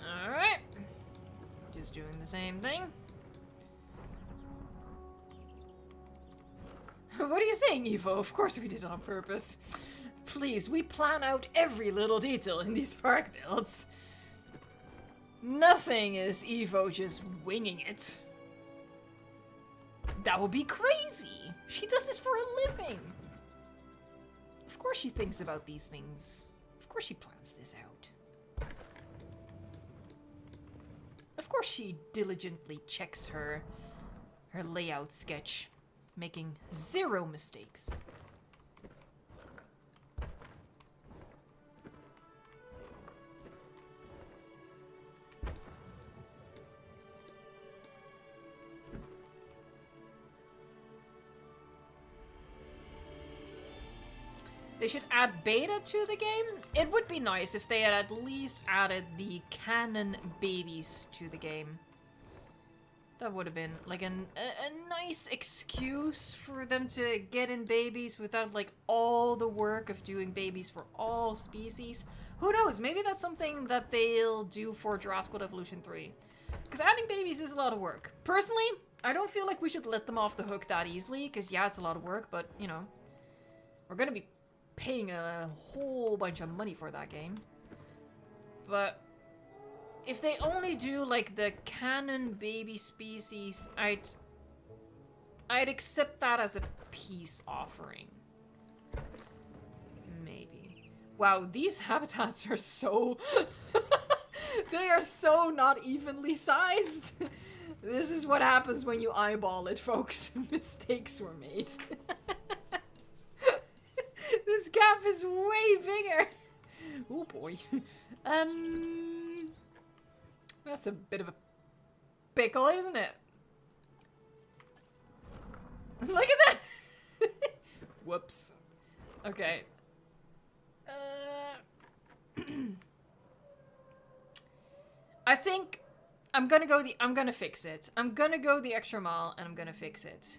Alright. Just doing the same thing. What are you saying, Evo? Of course we did it on purpose. Please, we plan out every little detail in these park builds. Nothing is Evo just winging it. That would be crazy. She does this for a living. Of course she thinks about these things. Of course she plans this out. Of course she diligently checks her layout sketch, making 0 mistakes. They should add beta to the game. It would be nice if they had at least added the canon babies to the game. That would have been like a nice excuse for them to get in babies without like all the work of doing babies for all species. Who knows? Maybe that's something that they'll do for Jurassic World Evolution 3. Because adding babies is a lot of work. Personally, I don't feel like we should let them off the hook that easily. Because yeah, it's a lot of work, but you know, we're going to be paying a whole bunch of money for that game. But if they only do like the canon baby species, I'd accept that as a peace offering. Maybe. Wow, these habitats are so they are so not evenly sized. This is what happens when you eyeball it, folks. Mistakes were made. This gap is way bigger. Oh boy. That's a bit of a pickle, isn't it? Look at that! Whoops. Okay. I think I'm gonna fix it. I'm gonna go the extra mile and I'm gonna fix it.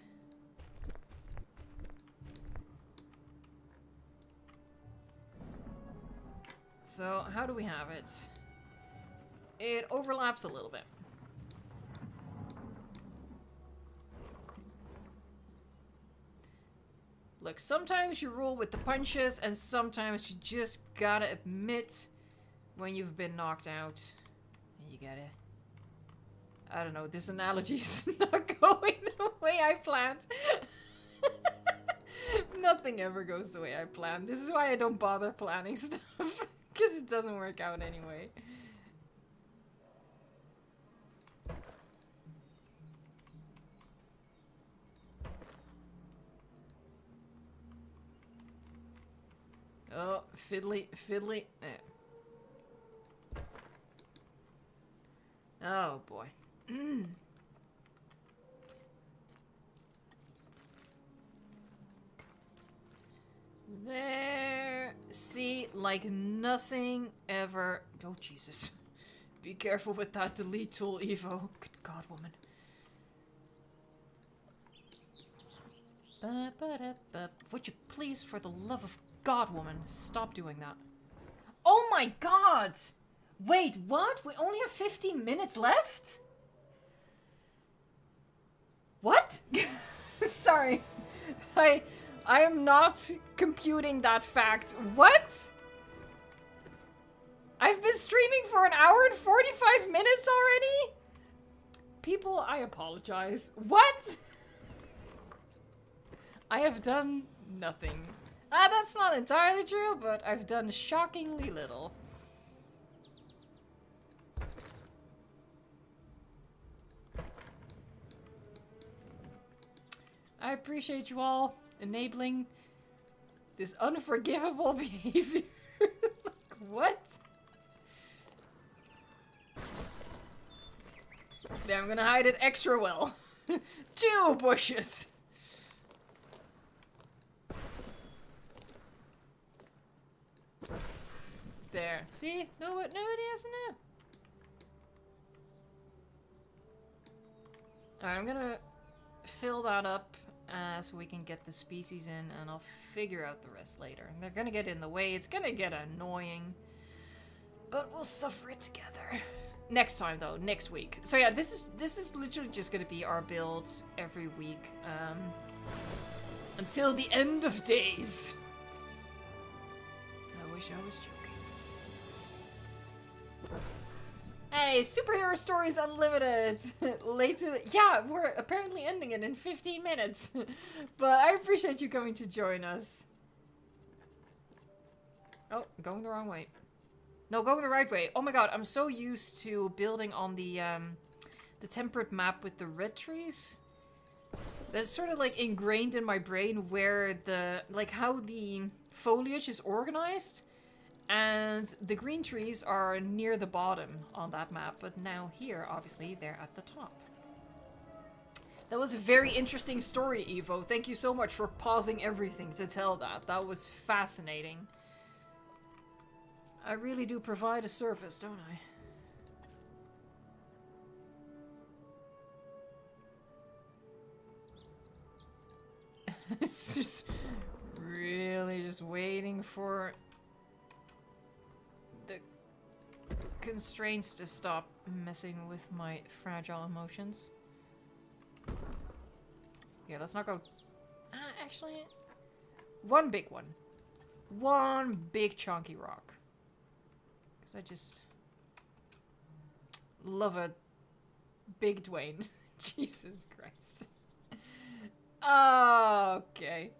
So, how do we have it? It overlaps a little bit. Look, sometimes you roll with the punches, and sometimes you just gotta admit when you've been knocked out. And you gotta... I don't know, this analogy is not going the way I planned. Nothing ever goes the way I planned. This is why I don't bother planning stuff. Because it doesn't work out anyway. Oh, fiddly, fiddly. Oh, boy. See, like nothing ever... Oh, Jesus. Be careful with that delete tool, Evo. Good God, woman. Would you please, for the love of God, woman, stop doing that. Oh my God! Wait, what? We only have 15 minutes left? What? Sorry. I am not computing that fact. What? I've been streaming for an hour and 45 minutes already? People, I apologize. What? I have done nothing. That's not entirely true, but I've done shockingly little. I appreciate you all enabling this unforgivable behavior. Like, what? There, I'm gonna hide it extra well. 2 bushes. There. See? Nobody has enough. Alright, I'm gonna fill that up so we can get the species in, and I'll figure out the rest later. And they're gonna get in the way. It's gonna get annoying. But we'll suffer it together. Next time, though. Next week. So yeah, this is literally just gonna be our build every week. Until the end of days. I wish I was joking. Hey, Superhero Stories Unlimited! Late to the... Yeah, we're apparently ending it in 15 minutes. But I appreciate you coming to join us. Oh, going the wrong way. No, going the right way. Oh my god, I'm so used to building on the temperate map with the red trees. That's sort of like ingrained in my brain where the... like how the foliage is organized. And the green trees are near the bottom on that map, but now here, obviously, they're at the top. That was a very interesting story, Evo. Thank you so much for pausing everything to tell that. That was fascinating. I really do provide a service, don't I? It's just really just waiting for... the constraints to stop messing with my fragile emotions. Yeah, let's not go... actually... one big one. One big chunky rock. Because I just... love a big Dwayne. Jesus Christ. Okay.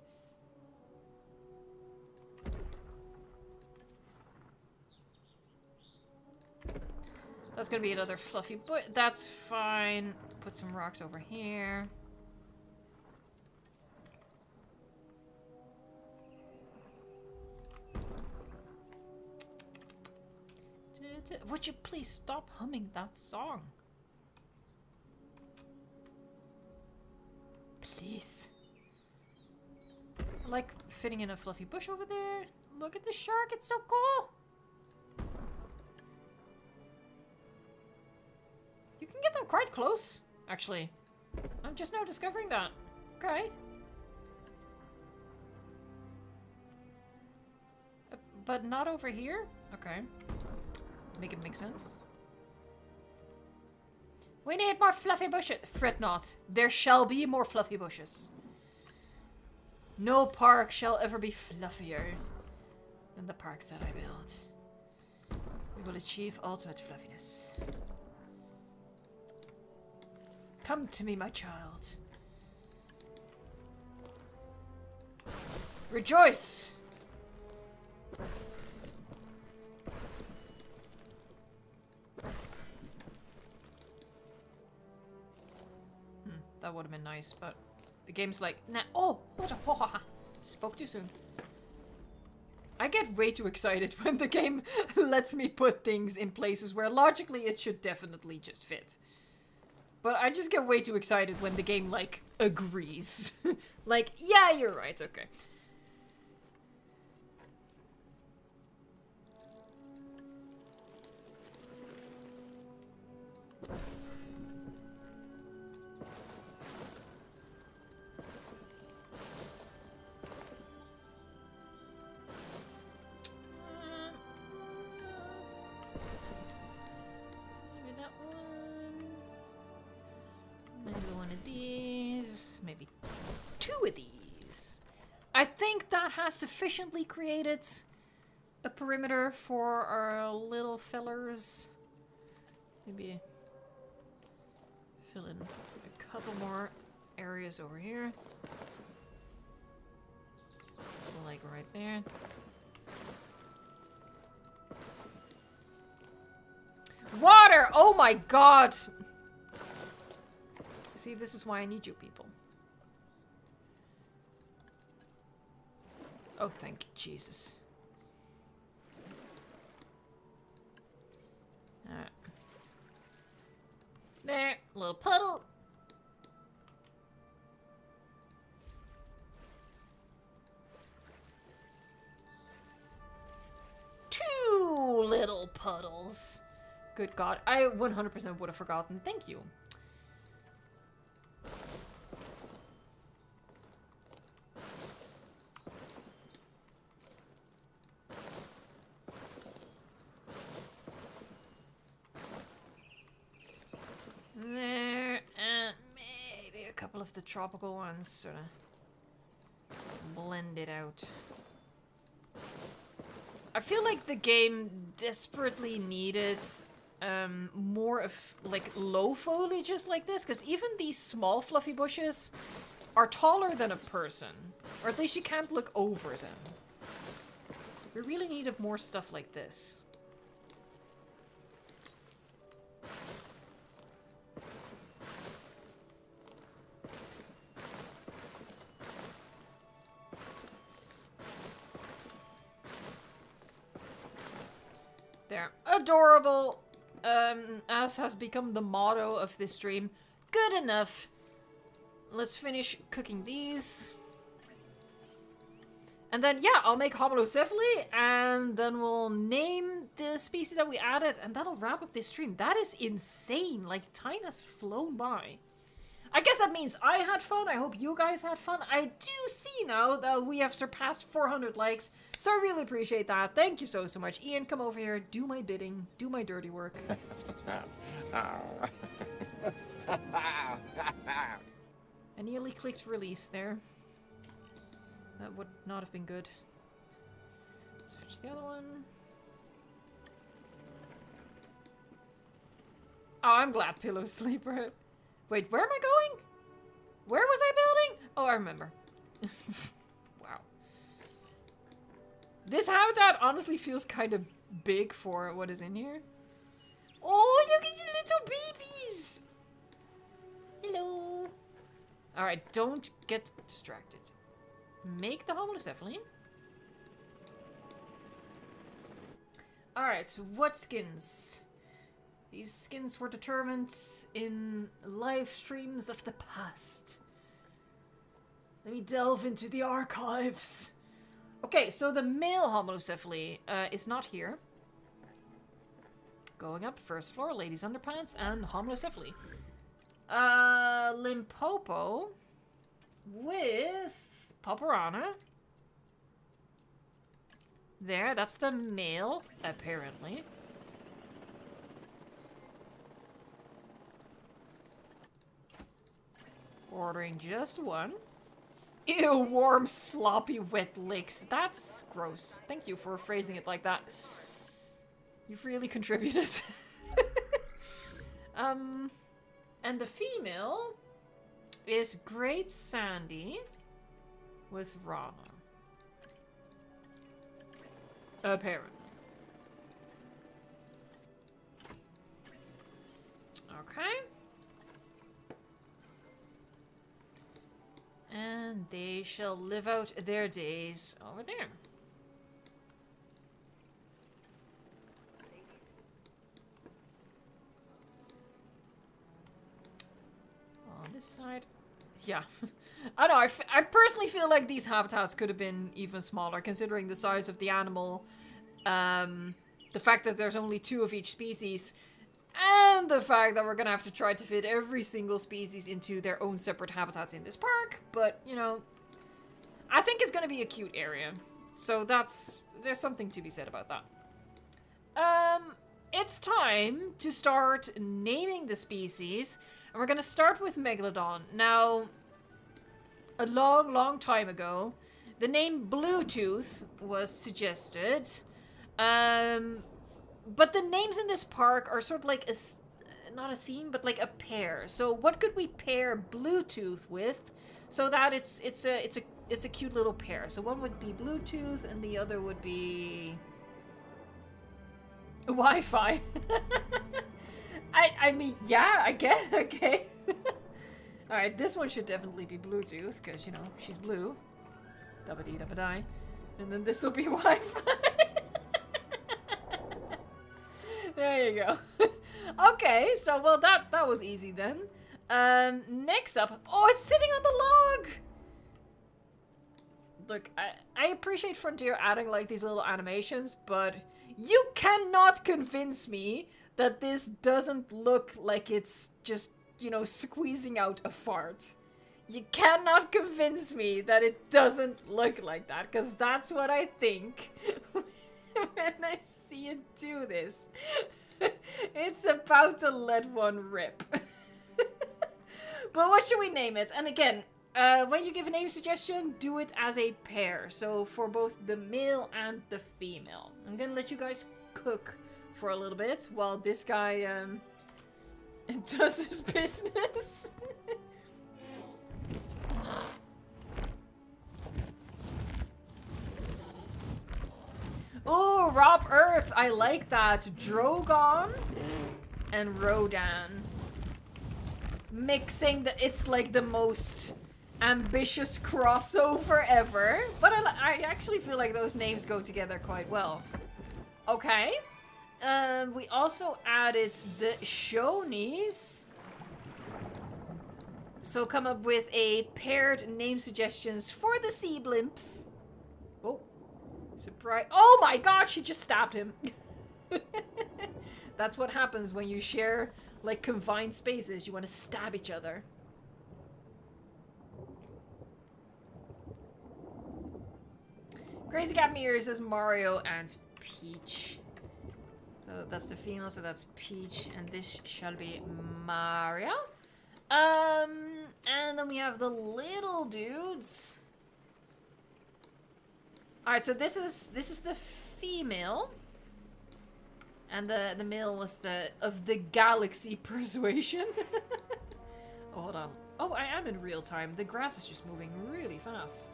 That's gonna be another fluffy, but that's fine. Put some rocks over here. Would you please stop humming that song? Please. I like fitting in a fluffy bush over there. Look at the shark, it's so cool. You can get them quite close, actually. I'm just now discovering that. Okay. But not over here? Okay. Make it make sense. We need more fluffy bushes. Fret not. There shall be more fluffy bushes. No park shall ever be fluffier than the parks that I build. We will achieve ultimate fluffiness. Come to me, my child. Rejoice! That would have been nice, but the game's like, nah. Oh, what a spoke too soon. I get way too excited when the game lets me put things in places where logically it should definitely just fit. But I just get way too excited when the game, like, agrees. Like, yeah, you're right, okay. maybe 2 of these. I think that has sufficiently created a perimeter for our little fellers. Maybe fill in a couple more areas over here. Like right there. Water! Oh my god! See, this is why I need you people. Oh, thank you, Jesus. Alright. There, little puddle. Two little puddles. Good God, I 100% would have forgotten. Thank you. There, and maybe a couple of the tropical ones sort of blend it out. I feel like the game desperately needed more of like low foliages like this, because even these small fluffy bushes are taller than a person, or at least you can't look over them. We really needed more stuff like this. There. Adorable! As has become the motto of this stream. Good enough. Let's finish cooking these. And then, yeah, I'll make homolocephaly, and then we'll name the species that we added, and that'll wrap up this stream. That is insane. Like, time has flown by. I guess that means I had fun. I hope you guys had fun. I do see now that we have surpassed 400 likes, so I really appreciate that. Thank you so much. Ian, come over here. Do my bidding. Do my dirty work. I nearly clicked release there. That would not have been good. Switch the other one. Oh, I'm glad Pillow Sleeper. Wait, where am I going? Where was I building? Oh, I remember. Wow. This habitat honestly feels kind of big for what is in here. Oh, look at the little babies! Hello. Alright, don't get distracted. Make the homolocephaly. Alright, what skins? These skins were determined in live streams of the past. Let me delve into the archives. Okay, so the male homolocephaly is not here. Going up, first floor, ladies' underpants, and homolocephaly. Limpopo with Paparana. There, that's the male, apparently. Ordering just one. Ew, warm, sloppy, wet licks. That's gross. Thank you for phrasing it like that. You've really contributed. And the female is Great Sandy with Rana. Apparently. Okay. And they shall live out their days over there. On this side. Yeah. I know, I personally feel like these habitats could have been even smaller, considering the size of the animal, the fact that there's only 2 of each species, and the fact that we're gonna have to try to fit every single species into their own separate habitats in this park. But, you know, I think it's gonna be a cute area. So there's something to be said about that. It's time to start naming the species. And we're gonna start with Megalodon. Now, a long, long time ago, the name Bluetooth was suggested. But the names in this park are sort of like not a theme, but like a pair. So what could we pair Bluetooth with so that it's a cute little pair? So one would be Bluetooth and the other would be Wi-Fi. I mean, yeah, I guess. Okay. All right, this one should definitely be Bluetooth because, you know, she's blue. Dabba-dee, dabba-die. And then this will be Wi-Fi. There you go. Okay, so, well, that was easy then. Next up. Oh, it's sitting on the log! Look, I appreciate Frontier adding, like, these little animations, but you cannot convince me that this doesn't look like it's just, you know, squeezing out a fart. You cannot convince me that it doesn't look like that, because that's what I think when I see it do this. It's about to let one rip. But what should we name it? And again, when you give a name suggestion, do it as a pair. So for both the male and the female. I'm gonna let you guys cook for a little bit while this guy does his business. Oh, Rob Earth, I like that. Drogon and Rodan. Mixing it's like the most ambitious crossover ever. But I actually feel like those names go together quite well. Okay. We also added the Shonies. So come up with a paired name suggestions for the sea blimps. Oh. Surprise. Oh my god, she just stabbed him. That's what happens when you share, like, confined spaces. You want to stab each other. Crazy Cat Mirror says Mario and Peach. So that's the female, so that's Peach, and this shall be Mario. And then we have the little dudes. Alright, so this is the female. And the male was of the galaxy persuasion. Oh, hold on. Oh, I am in real time. The grass is just moving really fast.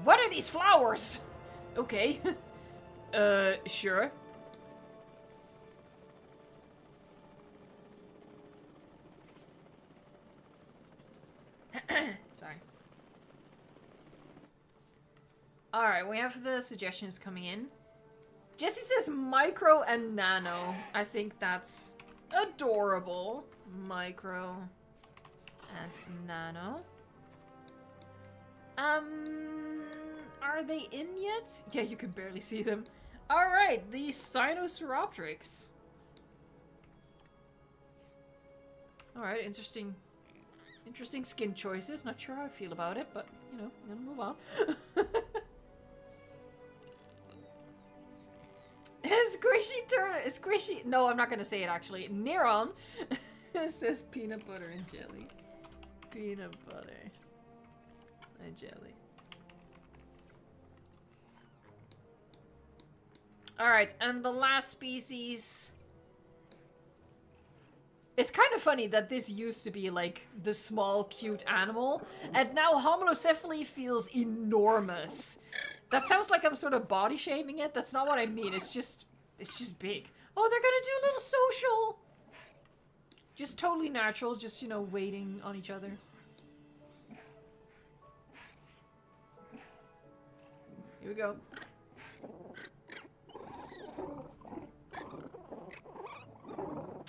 What are these flowers? Okay. Sure. Sorry. Alright, we have the suggestions coming in. Jesse says micro and nano. I think that's adorable. Micro and nano. Are they in yet? Yeah, you can barely see them. Alright, the Sinosauropteryx. Alright, interesting skin choices. Not sure how I feel about it, but, you know, I'm gonna move on. Squishy. No, I'm not gonna say it actually. Neron says peanut butter and jelly. Peanut butter and jelly. Alright, and the last species. It's kind of funny that this used to be like the small, cute animal, and now Homalocephaly feels enormous. That sounds like I'm sort of body shaming it. That's not what I mean. It's just big. Oh, they're gonna do a little social. Just totally natural. Just, you know, waiting on each other. Here we go.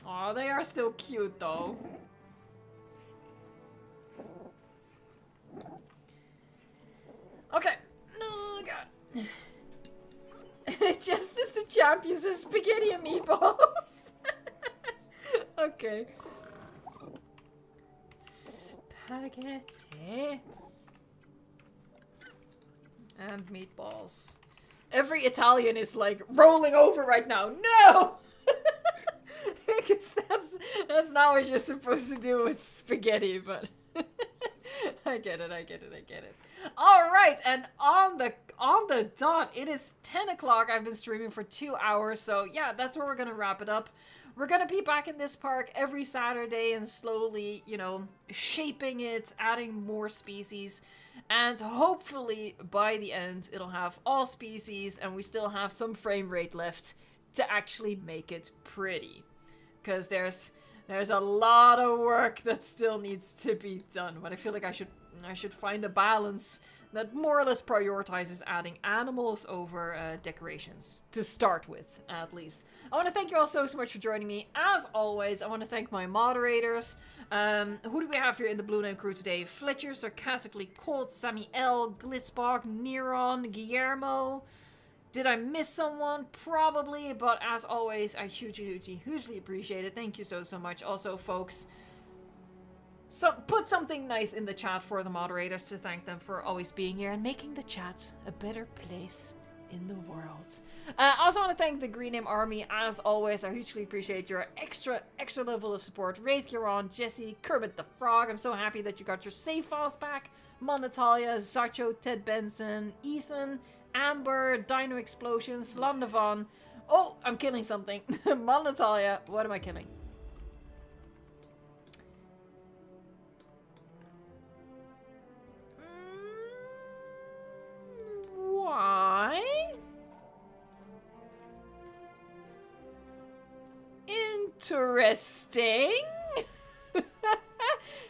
Oh, they are still cute though. Okay. Oh, God. Just as the champions of spaghetti and meatballs. Okay. Spaghetti. And meatballs. Every Italian is like rolling over right now. No! Because that's not what you're supposed to do with spaghetti, but I I get it. All right, and on the dot, it is 10 o'clock. I've been streaming for 2 hours, so yeah, that's where we're gonna wrap it up. We're gonna be back in this park every Saturday and slowly, you know, shaping it, adding more species, and hopefully by the end it'll have all species and we still have some frame rate left to actually make it pretty. Because there's a lot of work that still needs to be done, but I feel like I should find a balance that more or less prioritizes adding animals over decorations, to start with, at least. I want to thank you all so much for joining me. As always, I want to thank my moderators. Who do we have here in the Blue Name crew today? Fletcher, Sarcastically Colt, Sammy L, Glitzbog, Neron, Guillermo. Did I miss someone? Probably, but as always, I hugely appreciate it. Thank you so much. Also, folks, put something nice in the chat for the moderators to thank them for always being here and making the chat a better place in the world. I also want to thank the Green Name Army. As always, I hugely appreciate your extra level of support. Wraith, Euron, Jesse, Kermit the Frog. I'm so happy that you got your save files back. Mon Natalia, Zacho, Ted Benson, Ethan, Amber, Dino Explosions, Landavon. Oh, I'm killing something. Mon Natalia, what am I killing? Why? Interesting.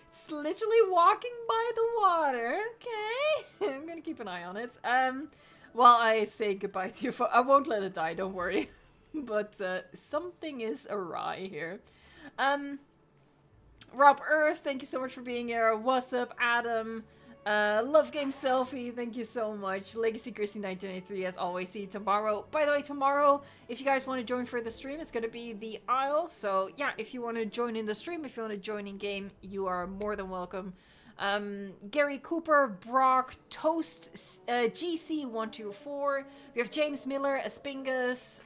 It's literally walking by the water. Okay. I'm gonna keep an eye on it. While I say goodbye to you, I won't let it die, don't worry. But something is awry here. Rob Earth, thank you so much for being here. What's up, Adam? Love Game Selfie, thank you so much. Legacy Chrissy 1983, as always. See you tomorrow. By the way, tomorrow, if you guys want to join for the stream, it's going to be the Isle. So yeah, if you want to join in the stream, if you want to join in game, you are more than welcome. Gary Cooper, Brock, Toast, GC124. We have James Miller, Aspingus,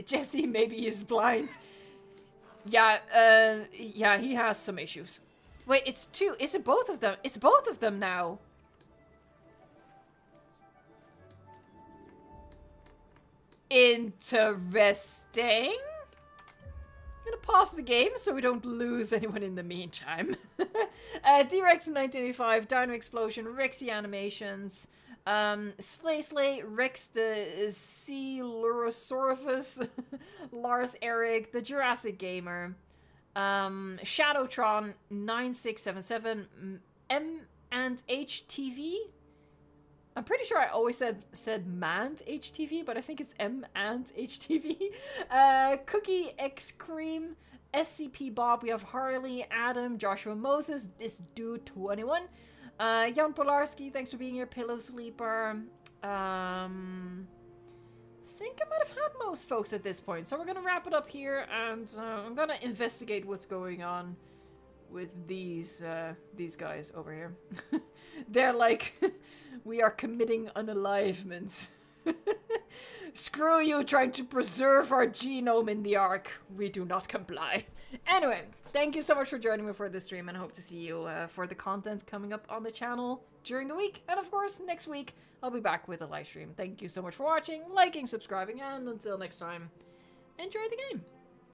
Jesse, maybe he's blind. Yeah, yeah, he has some issues. Wait, it's two. Is it both of them? It's both of them now. Interesting. I'm gonna pause the game so we don't lose anyone in the meantime. D-Rex in 1985, Dino Explosion, Rexy Animations, Slay, Rex the Sinosauropteryx, Lars Eric, the Jurassic Gamer, Shadowtron 9677, M and HTV. I'm pretty sure I always said manned HTV, but I think it's M and HTV. Cookie X Cream, SCP Bob. We have Harley, Adam, Joshua Moses, this dude 21. Jan Polarski, thanks for being here. Pillow Sleeper. I think I might have had most folks at this point, so we're gonna wrap it up here, and I'm gonna investigate what's going on with these guys over here. They're like, we are committing unalivement. Screw you trying to preserve our genome in the Ark. We do not comply. Anyway, thank you so much for joining me for this stream, and I hope to see you for the content coming up on the channel during the week. And of course, next week, I'll be back with a live stream. Thank you so much for watching, liking, subscribing, and until next time, enjoy the game.